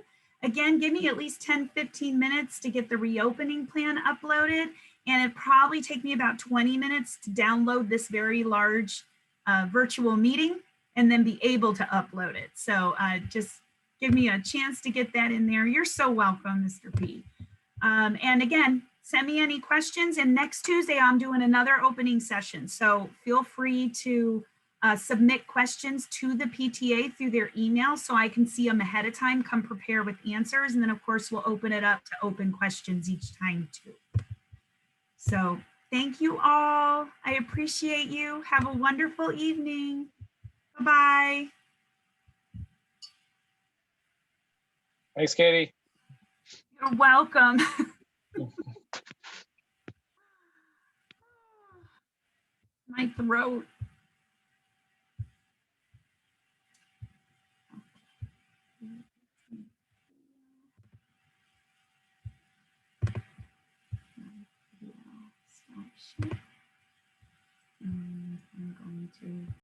Again, give me at least 10, 15 minutes to get the reopening plan uploaded. And it probably take me about 20 minutes to download this very large virtual meeting and then be able to upload it. So just give me a chance to get that in there. You're so welcome, Mr. P. And again, send me any questions. And next Tuesday, I'm doing another opening session. So feel free to submit questions to the PTA through their email so I can see them ahead of time, come prepare with answers. And then of course, we'll open it up to open questions each time too. So thank you all. I appreciate you. Have a wonderful evening. Bye-bye. Thanks, Katie. You're welcome. My throat. Stop share.